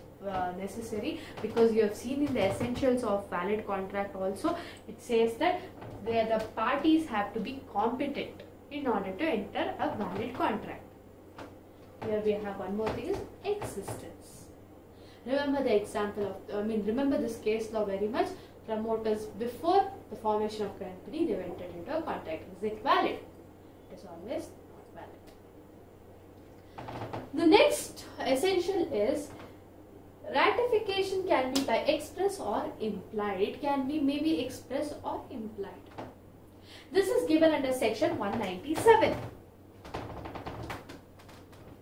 necessary, because you have seen in the essentials of valid contract also, it says that the parties have to be competent in order to enter a valid contract. Here we have one more thing, is existence. Remember the example of, remember this case law very much. Promoters, before the formation of company, they entered into a contract. Is it valid? It is always not valid. The next essential is ratification can be by express or implied. It can be maybe express or implied. This is given under section 197.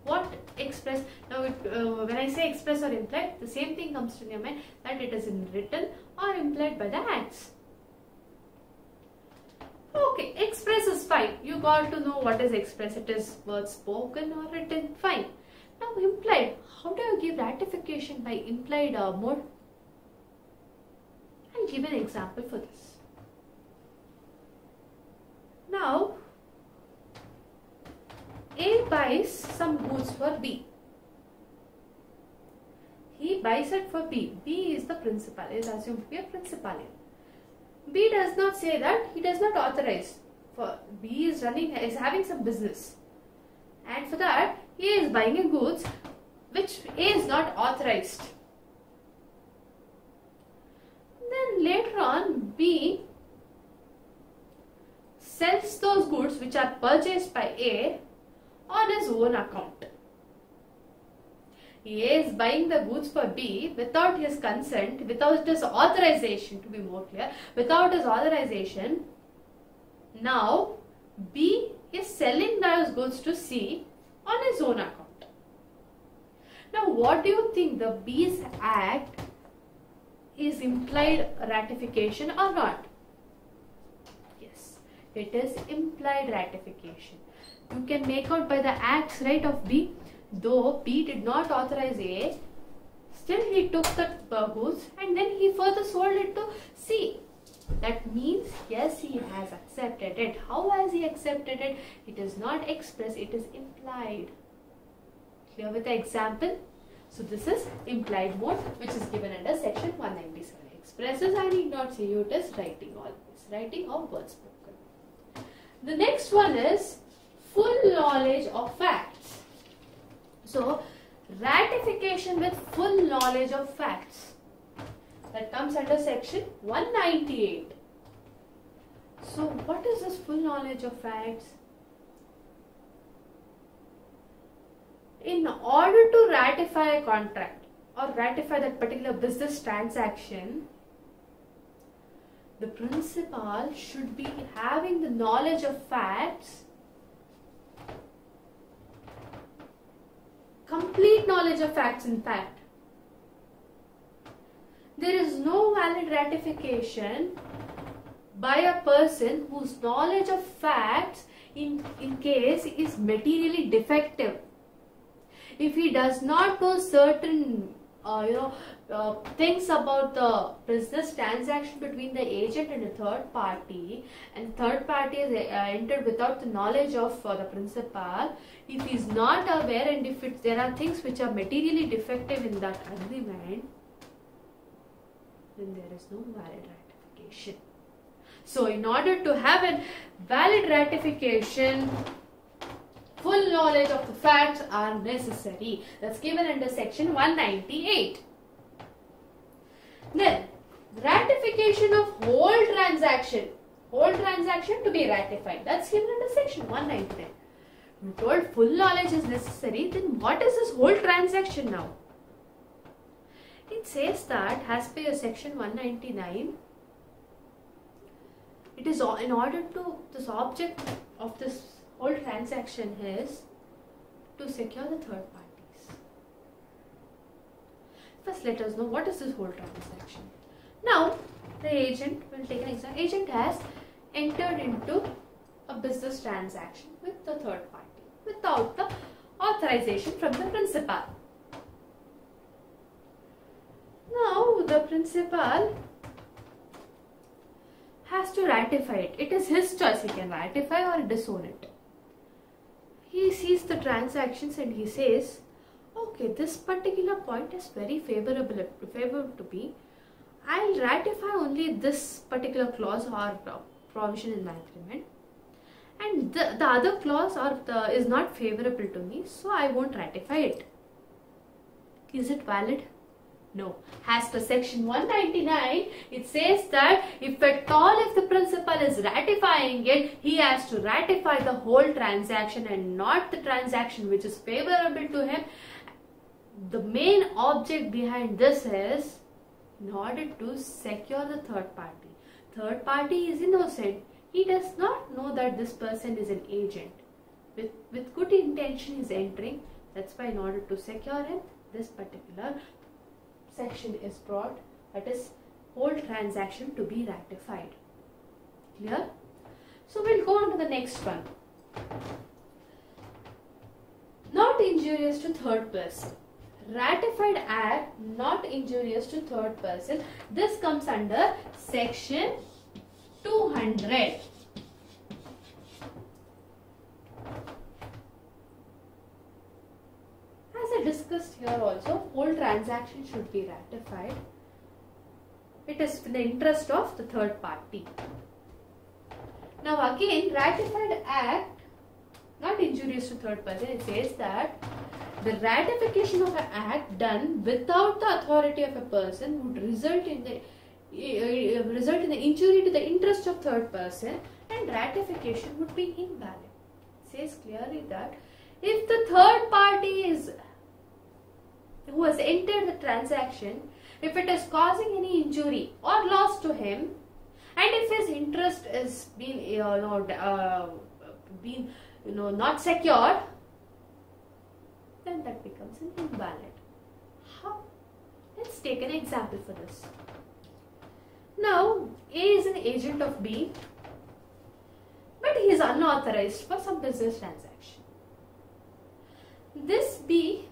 What express? Now, when I say express or implied, the same thing comes to your mind, that it is in written or implied by the acts. Okay, express is fine. You got to know what is express. It is words spoken or written. Fine. Now, implied. How do you give ratification by implied mode? I'll give an example for this. Now, A buys some goods for B. He buys it for B. B is the principal. Is assumed to be a principal. B does not say that. He does not authorize. For B is having some business, and for that he is buying a goods which A is not authorized. Then later on, B sells those goods which are purchased by A on his own account. A is buying the goods for B without his consent, without his authorization, to be more clear, without his authorization. Now, B is selling those goods to C on his own account. Now, what do you think? The B's act is implied ratification or not? Yes, It is implied ratification. You can make out by the acts, right, of B. Though B did not authorize A, still he took the goods and then he further sold it to C. That means, yes, he has accepted it. How has he accepted it? It is not express, it is implied. Clear with the example? So this is implied mode, which is given under section 197. Expresses, I need not say you, it is writing always. Writing or word spoken. The next one is full knowledge of facts. So, ratification with full knowledge of facts. That comes under section 198. So, what is this full knowledge of facts? In order to ratify a contract or ratify that particular business transaction, the principal should be having the knowledge of facts, complete knowledge of facts in fact. There is no valid ratification by a person whose knowledge of facts in case is materially defective. If he does not know certain things about the business transaction between the agent and a third party, and third party is entered without the knowledge of the principal, if he is not aware and if there are things which are materially defective in that agreement, then there is no valid ratification. So in order to have a valid ratification, full knowledge of the facts are necessary. That's given under section 198. Then, ratification of whole transaction. Whole transaction to be ratified. That's given under section 199. You told full knowledge is necessary. Then what is this whole transaction now? It says that as per your section 199, it is in order to, this object of this whole transaction is to secure the third parties. First, let us know what is this whole transaction. Now, the agent will take an example. Agent has entered into a business transaction with the third party without the authorization from the principal. Now, the principal has to ratify it. It is his choice. He can ratify or disown it. He sees the transactions and he says, okay, this particular point is very favorable to me. I'll ratify only this particular clause or provision in the agreement, and the other clause is not favorable to me, so I won't ratify it. Is it valid? No. As per section 199, it says that if the principal is ratifying it, he has to ratify the whole transaction and not the transaction which is favorable to him. The main object behind this is in order to secure the third party. Third party is innocent. He does not know that this person is an agent. With good intention he is entering. That's why in order to secure him, this particular section is brought, that is whole transaction to be ratified. Clear? So we'll go on to the next one. Not injurious to third person. Ratified act not injurious to third person. This comes under section 200. Discussed here also, whole transaction should be ratified. It is in the interest of the third party. Now again, ratified act not injurious to third person. It says that the ratification of an act done without the authority of a person would result in the injury to the interest of third person, and ratification would be invalid. It says clearly that if the third party who has entered the transaction, if it is causing any injury or loss to him, and if his interest is not secured, then that becomes an invalid. How? Let's take an example for this. Now, A is an agent of B. unauthorized for some business transaction. This B,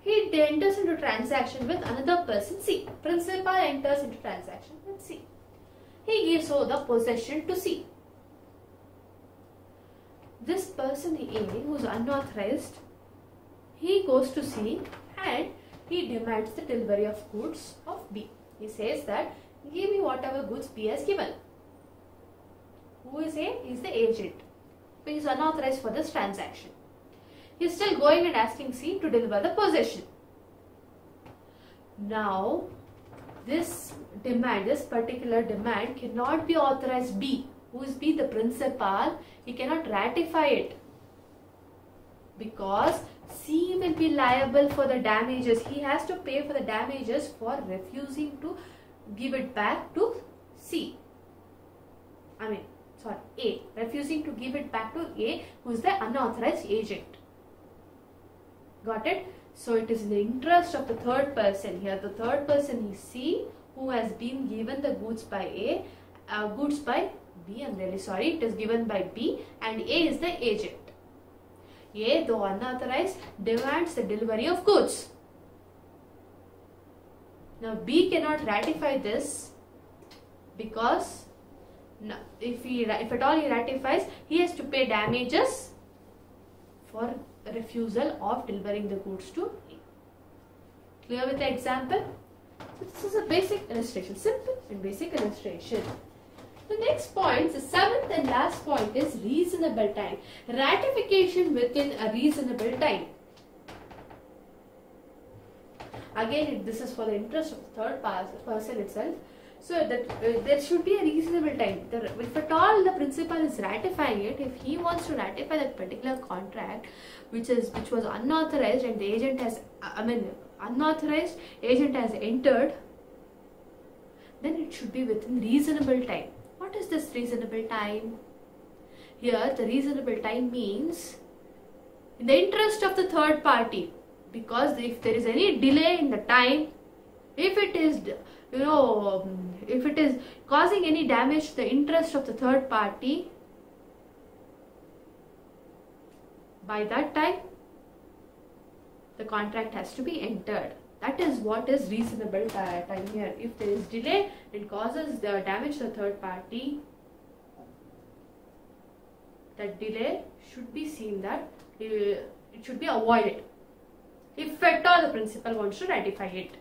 he enters into transaction with another person C. Principal enters into transaction with C. He gives over the possession to C. This person A, who is unauthorized, he goes to C and he demands the delivery of goods of B. He says that, give me whatever goods B has given. Who is A? He is the agent. He is unauthorized for this transaction. He is still going and asking C to deliver the possession. Now, this particular demand cannot be authorized B. Who is B? The principal. He cannot ratify it because C will be liable for the damages. He has to pay for the damages for refusing to give it back to C. A. Refusing to give it back to A, who is the unauthorized agent. Got it? So it is in the interest of the third person. Here the third person is C, who has been given the goods by A, goods by B. I'm really sorry. It is given by B and A is the agent. A, though unauthorized, demands the delivery of goods. Now B cannot ratify this because if at all he ratifies, he has to pay damages for refusal of delivering the goods to A. Clear with the example? So this is a basic illustration, simple and basic illustration. The next point, the seventh and last point, is reasonable time. Ratification within a reasonable time. Again, this is for the interest of the third person itself. So that there should be a reasonable time. If at all the principal is ratifying it, if he wants to ratify that particular contract, which was unauthorized and the agent has, unauthorized agent has entered, then it should be within reasonable time. What is this reasonable time? Here the reasonable time means in the interest of the third party, because if there is any delay in the time, if it is if it is causing any damage to the interest of the third party, by that time the contract has to be entered. That is what is reasonable time here. If there is delay, it causes the damage to the third party. That delay should be seen that it should be avoided. If at all the principal wants to ratify it.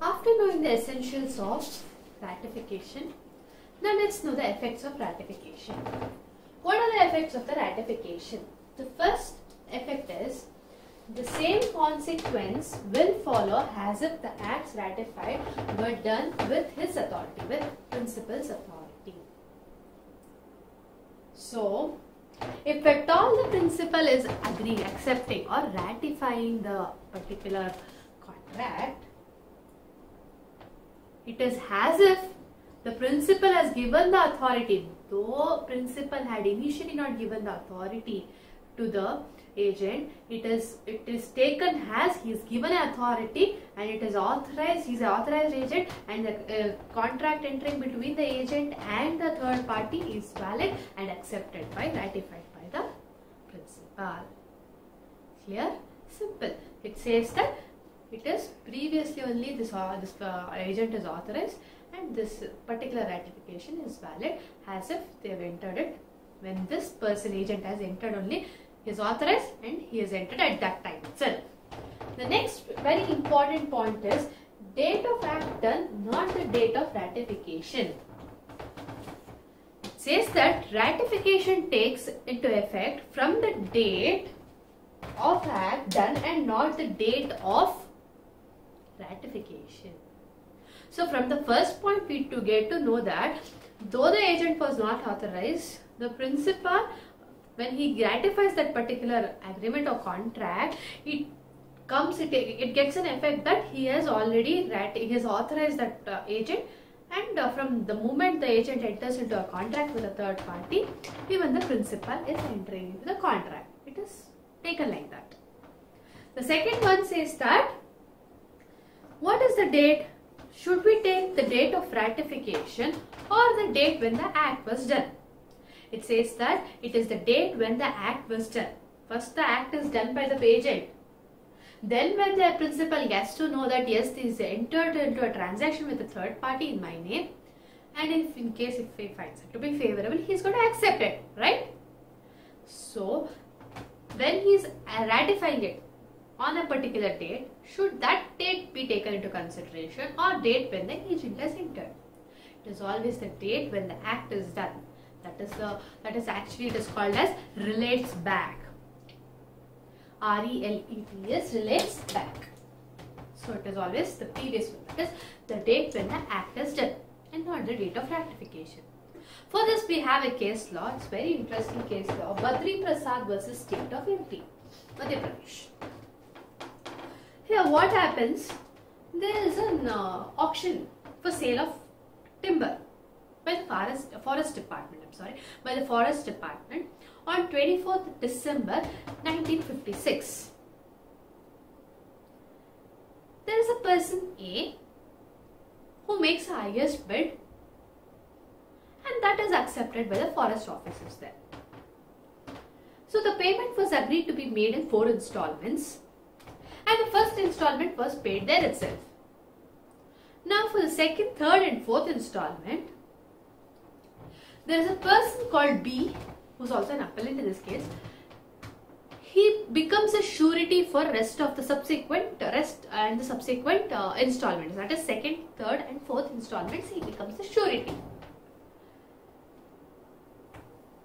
After knowing the essentials of ratification, now let's know the effects of ratification. What are the effects of the ratification? The first effect is the same consequence will follow as if the acts ratified were done with his authority, with principal's authority. So, if at all the principal is agreeing, accepting or ratifying the particular contract, it is as if the principal has given the authority, though principal had initially not given the authority to the agent, it is taken as he is given authority and it is authorized, he is an authorized agent, and the contract entering between the agent and the third party is valid and accepted by, ratified by the principal. Clear? Simple. It says that it is previously only this agent is authorized and this particular ratification is valid as if they have entered it when this person agent has entered only. He is authorized and he is entered at that time itself. The next very important point is date of act done, not the date of ratification. It says that ratification takes into effect from the date of act done and not the date of ratification. So from the first point we get to know that though the agent was not authorized, the principal, when he ratifies that particular agreement or contract, it gets an effect that he has already authorized that agent, and from the moment the agent enters into a contract with a third party, even the principal is entering into the contract. It is taken like that. The second one says that what is the date? Should we take the date of ratification or the date when the act was done? It says that it is the date when the act was done. First the act is done by the agent. Then when the principal gets to know that yes, this is entered into a transaction with a third party in my name, and if in case if he finds it to be favorable, he is going to accept it, right? So when he is ratifying it on a particular date, should that date be taken into consideration or date when the agent has entered? It is always the date when the act is done. That is actually it is called as relates back. RELETS, relates back. So it is always the previous one. That is the date when the act is done and not the date of ratification. For this we have a case law. It's very interesting case law. Badri Prasad versus State of MP, Madhya Pradesh. Here what happens? There is an auction for sale of timber by the forest department. By the forest department on 24th December 1956. There is a person A who makes the highest bid, and that is accepted by the forest officers there. So the payment was agreed to be made in 4 installments, and the first installment was paid there itself. Now for the second, third and fourth installment, there is a person called B, who is also an appellant in this case. He becomes a surety for rest of the subsequent installments. That is second, third and fourth installments. He becomes a surety.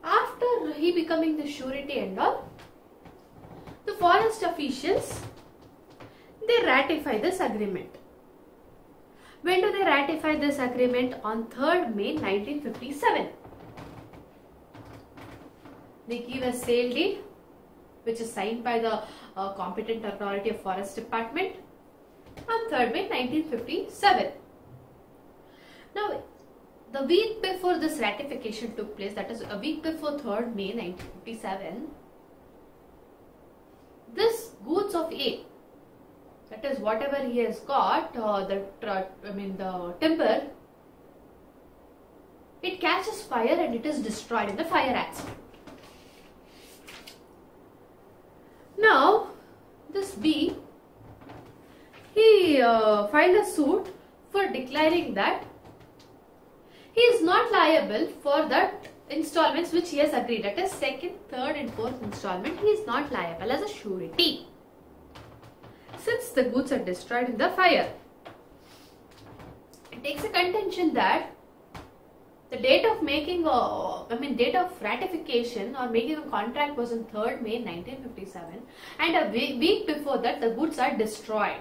After he becoming the surety and all, the forest officials, they ratify this agreement. When do they ratify this agreement? On 3rd May 1957. They give a sale deed which is signed by the competent authority of forest department on 3rd May 1957. Now the week before this ratification took place, that is a week before 3rd May 1957, this goods of A, that is whatever he has got, the timber, it catches fire and it is destroyed in the fire accident. Now this B, he filed a suit for declaring that he is not liable for that installments which he has agreed. That is second, third and fourth installment. He is not liable as a surety, since the goods are destroyed in the fire. It takes a contention that the date of making date of ratification or making a contract was on 3rd May 1957, and a week before that the goods are destroyed.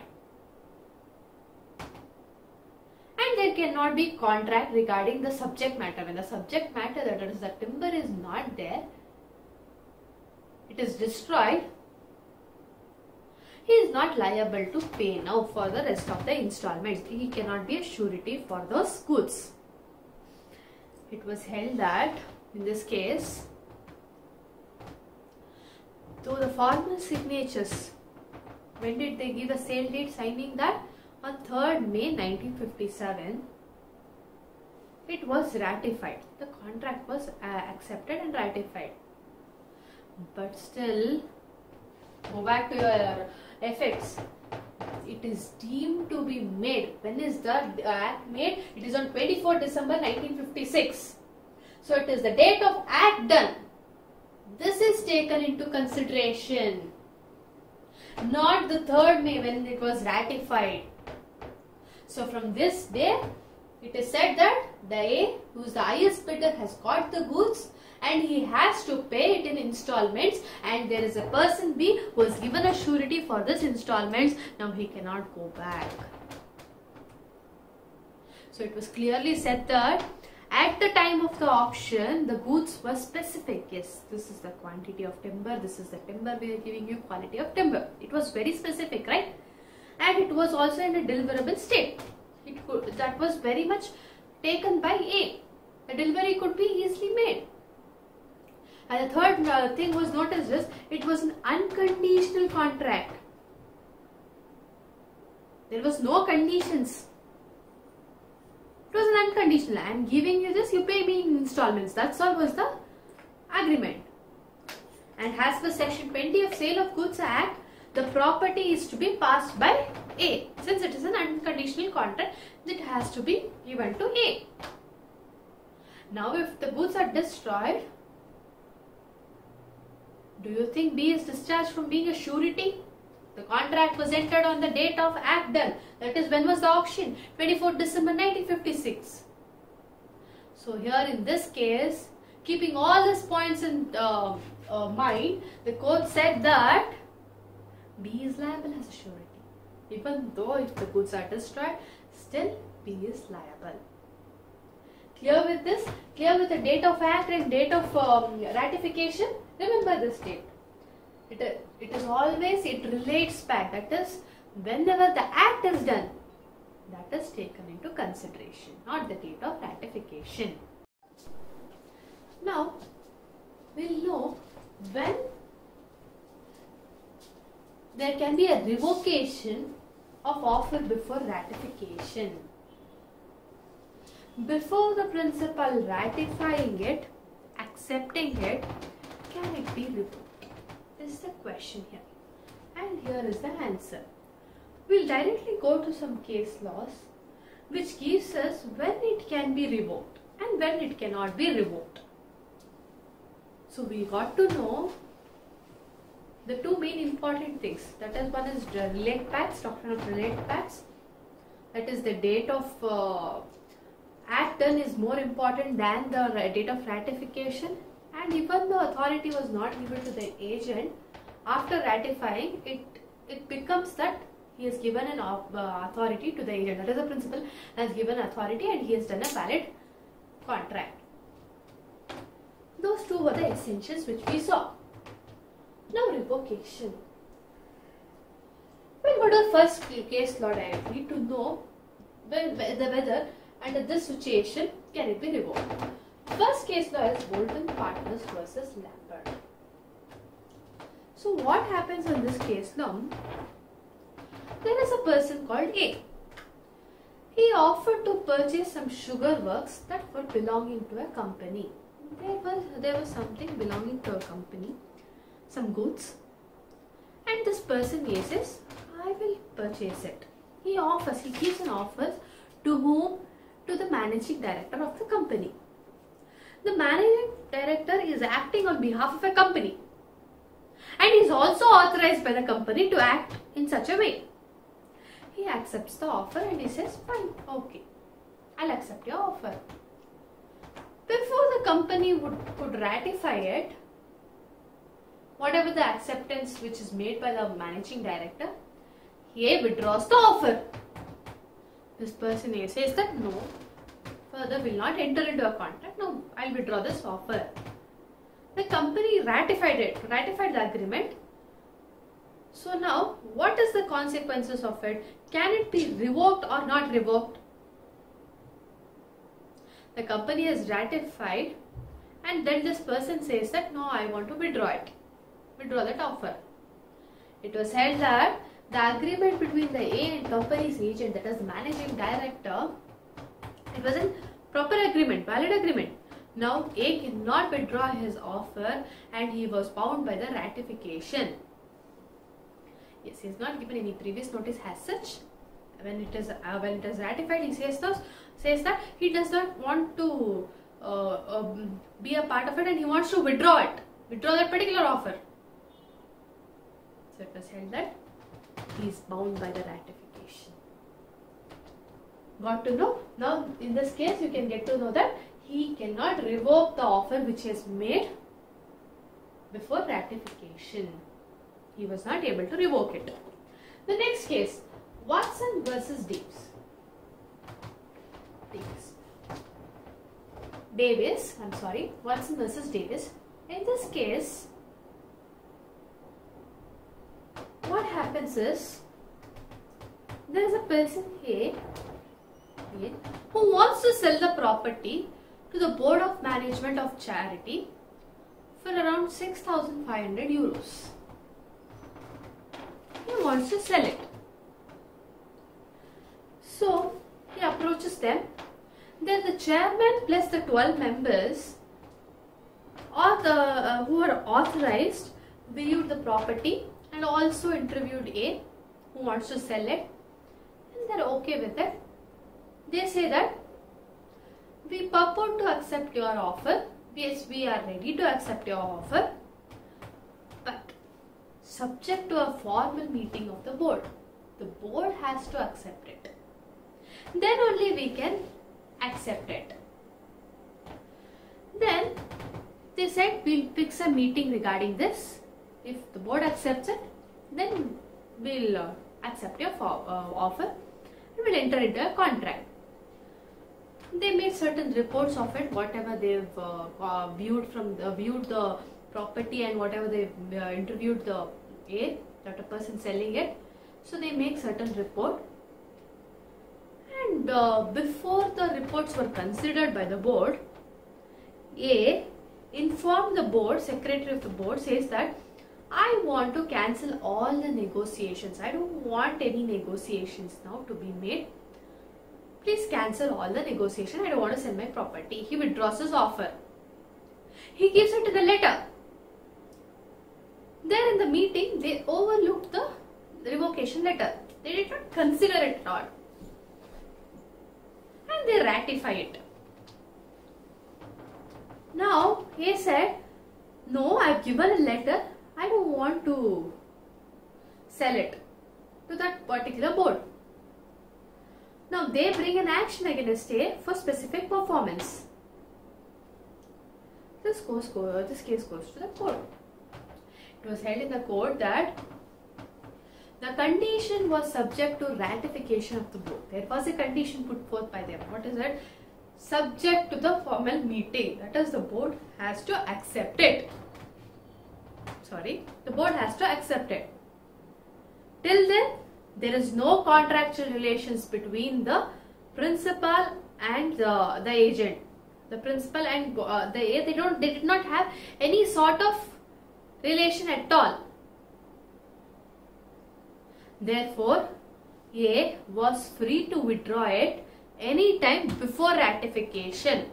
And there cannot be contract regarding the subject matter. When the subject matter, that is the timber, is not there, it is destroyed, he is not liable to pay now for the rest of the installments. He cannot be a surety for those goods. It was held that in this case, though the formal signatures, when did they give a sale date signing that? On 3rd May 1957, it was ratified. The contract was accepted and ratified. But still, go back to your effects. It is deemed to be made. When is the act made? It is on 24 December 1956. So it is the date of act done. This is taken into consideration. Not the 3rd May when it was ratified. So from this day, it is said that the A, who is the highest bidder, has got the goods and he has to pay it in installments, and there is a person B who is given a surety for this installments. Now he cannot go back. So it was clearly said that at the time of the auction, the goods were specific. Yes, this is the quantity of timber, this is the timber we are giving you, quality of timber. It was very specific, right? And it was also in a deliverable state. That was very much taken by A. The delivery could be easily made. And the third thing was noticed is, it was an unconditional contract. There was no conditions. It was an unconditional. I am giving you this, you pay me in installments. That's all was the agreement. And as per section 20 of Sale of Goods Act, the property is to be passed by A. Since it is an unconditional contract, it has to be given to A. Now if the goods are destroyed, do you think B is discharged from being a surety? The contract was entered on the date of act done. That is, when was the auction? 24th December 1956. So here in this case, keeping all these points in mind, the court said that B is liable as a surety. Even though if the goods are destroyed, still B is liable. Clear with this? Clear with the date of act and date of ratification? Remember this date. It is always, it relates back. That is, whenever the act is done, that is taken into consideration, not the date of ratification. Now, we'll know when there can be a revocation of offer before ratification. Before the principal ratifying it, accepting it, can it be revoked? This is the question here. And here is the answer. We'll directly go to some case laws which gives us when it can be revoked and when it cannot be revoked. So we got to know the two main important things. That is, one is the relate pacts, doctrine of relate pacts. That is, the date of act done is more important than the date of ratification. And even the authority was not given to the agent, after ratifying it becomes that he has given an authority to the agent. That is, the principal has given authority and he has done a valid contract. Those two were the essentials which we saw. Now revocation. We'll go to the first case law directly to know whether under this situation can it be revoked. First case law is Bolton Partners versus Lambert. So what happens in this case law? There is a person called A. He offered to purchase some sugar works that were belonging to a company. There was something belonging to a company, some goods, and this person says, I will purchase it. He gives an offer to whom? To the managing director of the company. The managing director is acting on behalf of a company and is also authorized by the company to act in such a way. He accepts the offer and he says, fine, okay, I'll accept your offer. Before the company could ratify it, whatever the acceptance which is made by the managing director, he withdraws the offer. This person says that no, further will not enter into a contract. No, I'll withdraw this offer. The company ratified the agreement. So now, what is the consequences of it? Can it be revoked or not revoked? The company has ratified and then this person says that no, I want to withdraw it. Withdraw that offer. It was held that the agreement between the A and company's agent, that is the managing director, it was a proper agreement, valid agreement. Now A cannot withdraw his offer and he was bound by the ratification. Yes, he has not given any previous notice as such. When it is ratified, he says that he does not want to be a part of it and he wants to withdraw that particular offer. So it was held that he is bound by the ratification. Got to know? Now in this case you can get to know that he cannot revoke the offer which is made before ratification. He was not able to revoke it. The next case, Watson versus Watson versus Davis. In this case, what happens is, there is a person A who wants to sell the property to the board of management of charity for around 6,500 euros. He wants to sell it. So he approaches them. Then the chairman plus the 12 members who are authorized viewed the property and also interviewed A, who wants to sell it, and they're okay with it. They say that we purport to accept your offer. Yes, we are ready to accept your offer, but subject to a formal meeting of the board. The board has to accept it. Then only we can accept it. Then they said we'll fix a meeting regarding this. If the board accepts it, then we'll accept your offer and we'll enter into a contract. They made certain reports of it, whatever they've viewed the property and whatever they've interviewed that a person selling it. So they make certain report, and before the reports were considered by the board, A informed the board, secretary of the board says that I want to cancel all the negotiations. I don't want any negotiations now to be made. Please cancel all the negotiation. I don't want to sell my property. He withdraws his offer. He gives it to the letter. There in the meeting, they overlooked the revocation letter. They did not consider it at all. And they ratify it. Now, he said, no, I have given a letter. I don't want to sell it to that particular board. Now they bring an action against A for specific performance. This case goes to the court. It was held in the court that the condition was subject to ratification of the board. There was a condition put forth by them. What is it? Subject to the formal meeting. That is, the board has to accept it. The board has to accept it. Till then, there is no contractual relations between the principal and the agent. The principal and they did not have any sort of relation at all. Therefore, A was free to withdraw it any time before ratification.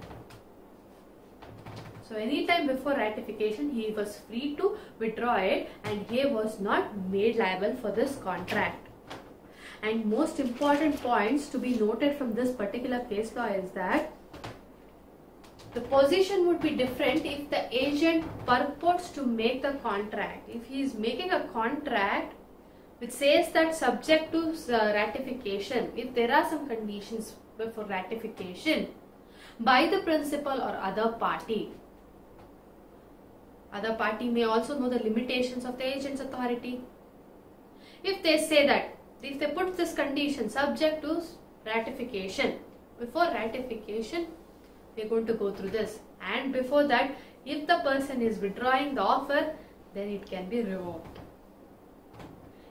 So any time before ratification, he was free to withdraw it, and he was not made liable for this contract. And most important points to be noted from this particular case law is that the position would be different if the agent purports to make the contract. If he is making a contract which says that subject to ratification, if there are some conditions before ratification by the principal or other party may also know the limitations of the agent's authority. If they say that, if they put this condition subject to ratification, before ratification we are going to go through this, and before that, if the person is withdrawing the offer, then it can be revoked.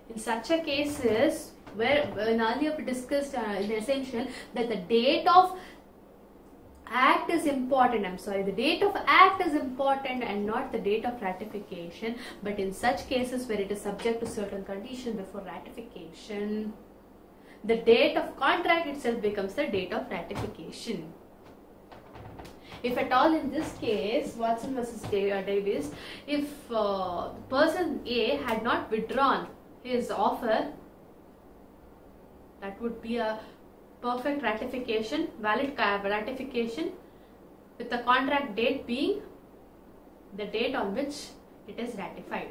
In such a cases where earlier we discussed in essential that the date of act is important. The date of act is important and not the date of ratification. But in such cases where it is subject to certain condition before ratification, the date of contract itself becomes the date of ratification. If at all in this case, Watson versus Davis, if person A had not withdrawn his offer, that would be a perfect ratification, valid ratification, with the contract date being the date on which it is ratified.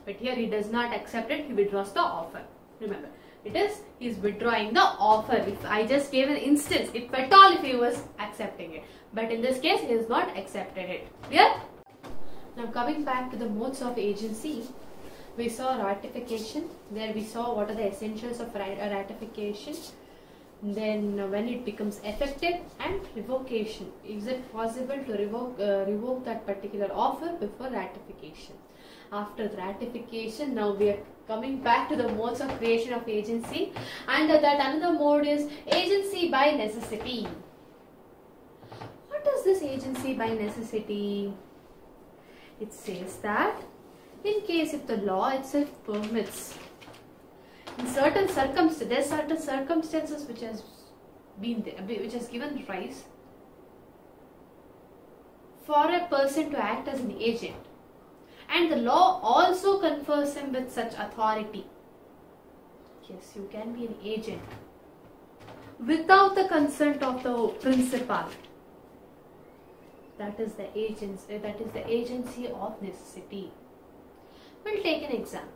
But here he does not accept it, he withdraws the offer. Remember, he is withdrawing the offer. If I just gave an instance, if at all if he was accepting it. But in this case, he has not accepted it. Clear? Now coming back to the modes of agency, we saw ratification. There we saw what are the essentials of ratification. Then when it becomes effective, and revocation. Is it possible to revoke that particular offer before ratification? After the ratification, now we are coming back to the modes of creation of agency, and that another mode is agency by necessity. What is this agency by necessity? It says that in case if the law itself permits, in certain circumstances, there are certain circumstances which has given rise for a person to act as an agent. And the law also confers him with such authority. Yes, you can be an agent without the consent of the principal. That is the agency of necessity. We'll take an example.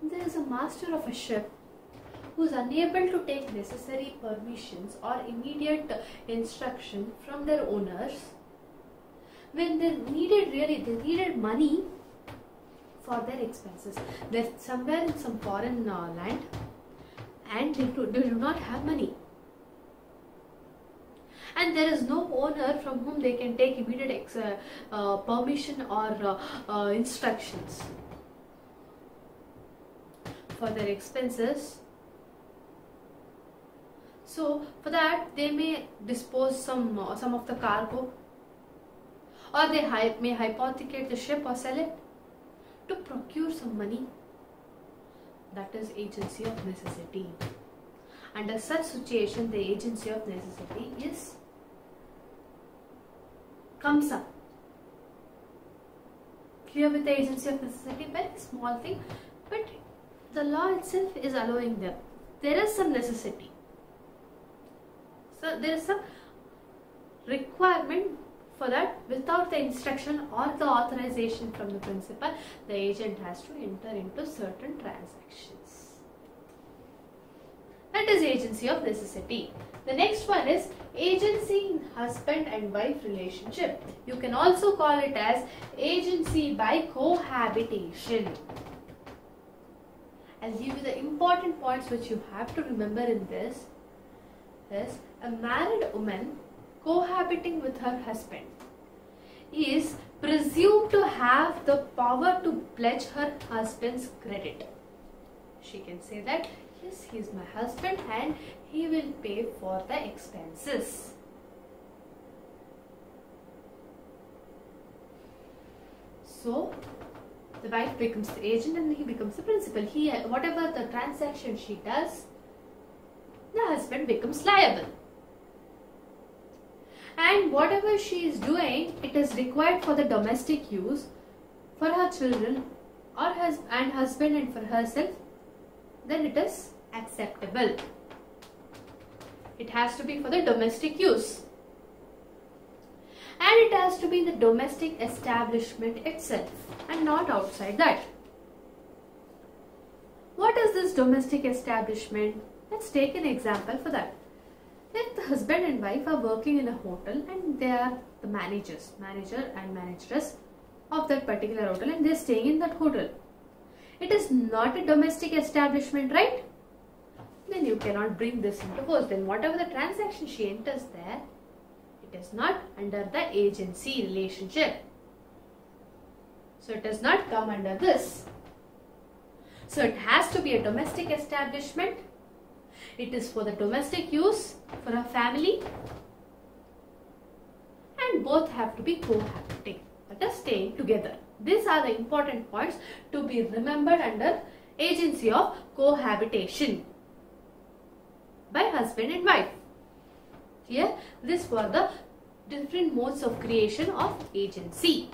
There is a master of a ship who is unable to take necessary permissions or immediate instruction from their owners when they needed money for their expenses. They're somewhere in some foreign land and they do not have money. And there is no owner from whom they can take immediate permission or instructions for their expenses. So for that they may dispose some of the cargo, or they may hypothecate the ship or sell it to procure some money. That is agency of necessity. Under such situation, the agency of necessity comes up. Clear with the agency of necessity? Very small thing, but the law itself is allowing them. There is some necessity. So there is some requirement for that. Without the instruction or the authorization from the principal, the agent has to enter into certain transactions. That is agency of necessity. The next one is agency in husband and wife relationship. You can also call it as agency by cohabitation. I'll give you the important points which you have to remember in this. Is a married woman cohabiting with her husband is presumed to have the power to pledge her husband's credit. She can say that, yes, he is my husband and he will pay for the expenses. So the wife becomes the agent and he becomes the principal. Whatever the transaction she does, the husband becomes liable. And whatever she is doing, it is required for the domestic use, for her children or husband and for herself, then it is acceptable. It has to be for the domestic use. And it has to be in the domestic establishment itself and not outside that. What is this domestic establishment? Let's take an example for that. Like the husband and wife are working in a hotel and they are the manager and manageress of that particular hotel and they are staying in that hotel. It is not a domestic establishment, right? Then you cannot bring this into force. Then whatever the transaction she enters there, it is not under the agency relationship. So it does not come under this. So it has to be a domestic establishment. It is for the domestic use, for a family, and both have to be cohabiting, that is staying together. These are the important points to be remembered under agency of cohabitation by husband and wife. Here, these were the different modes of creation of agency.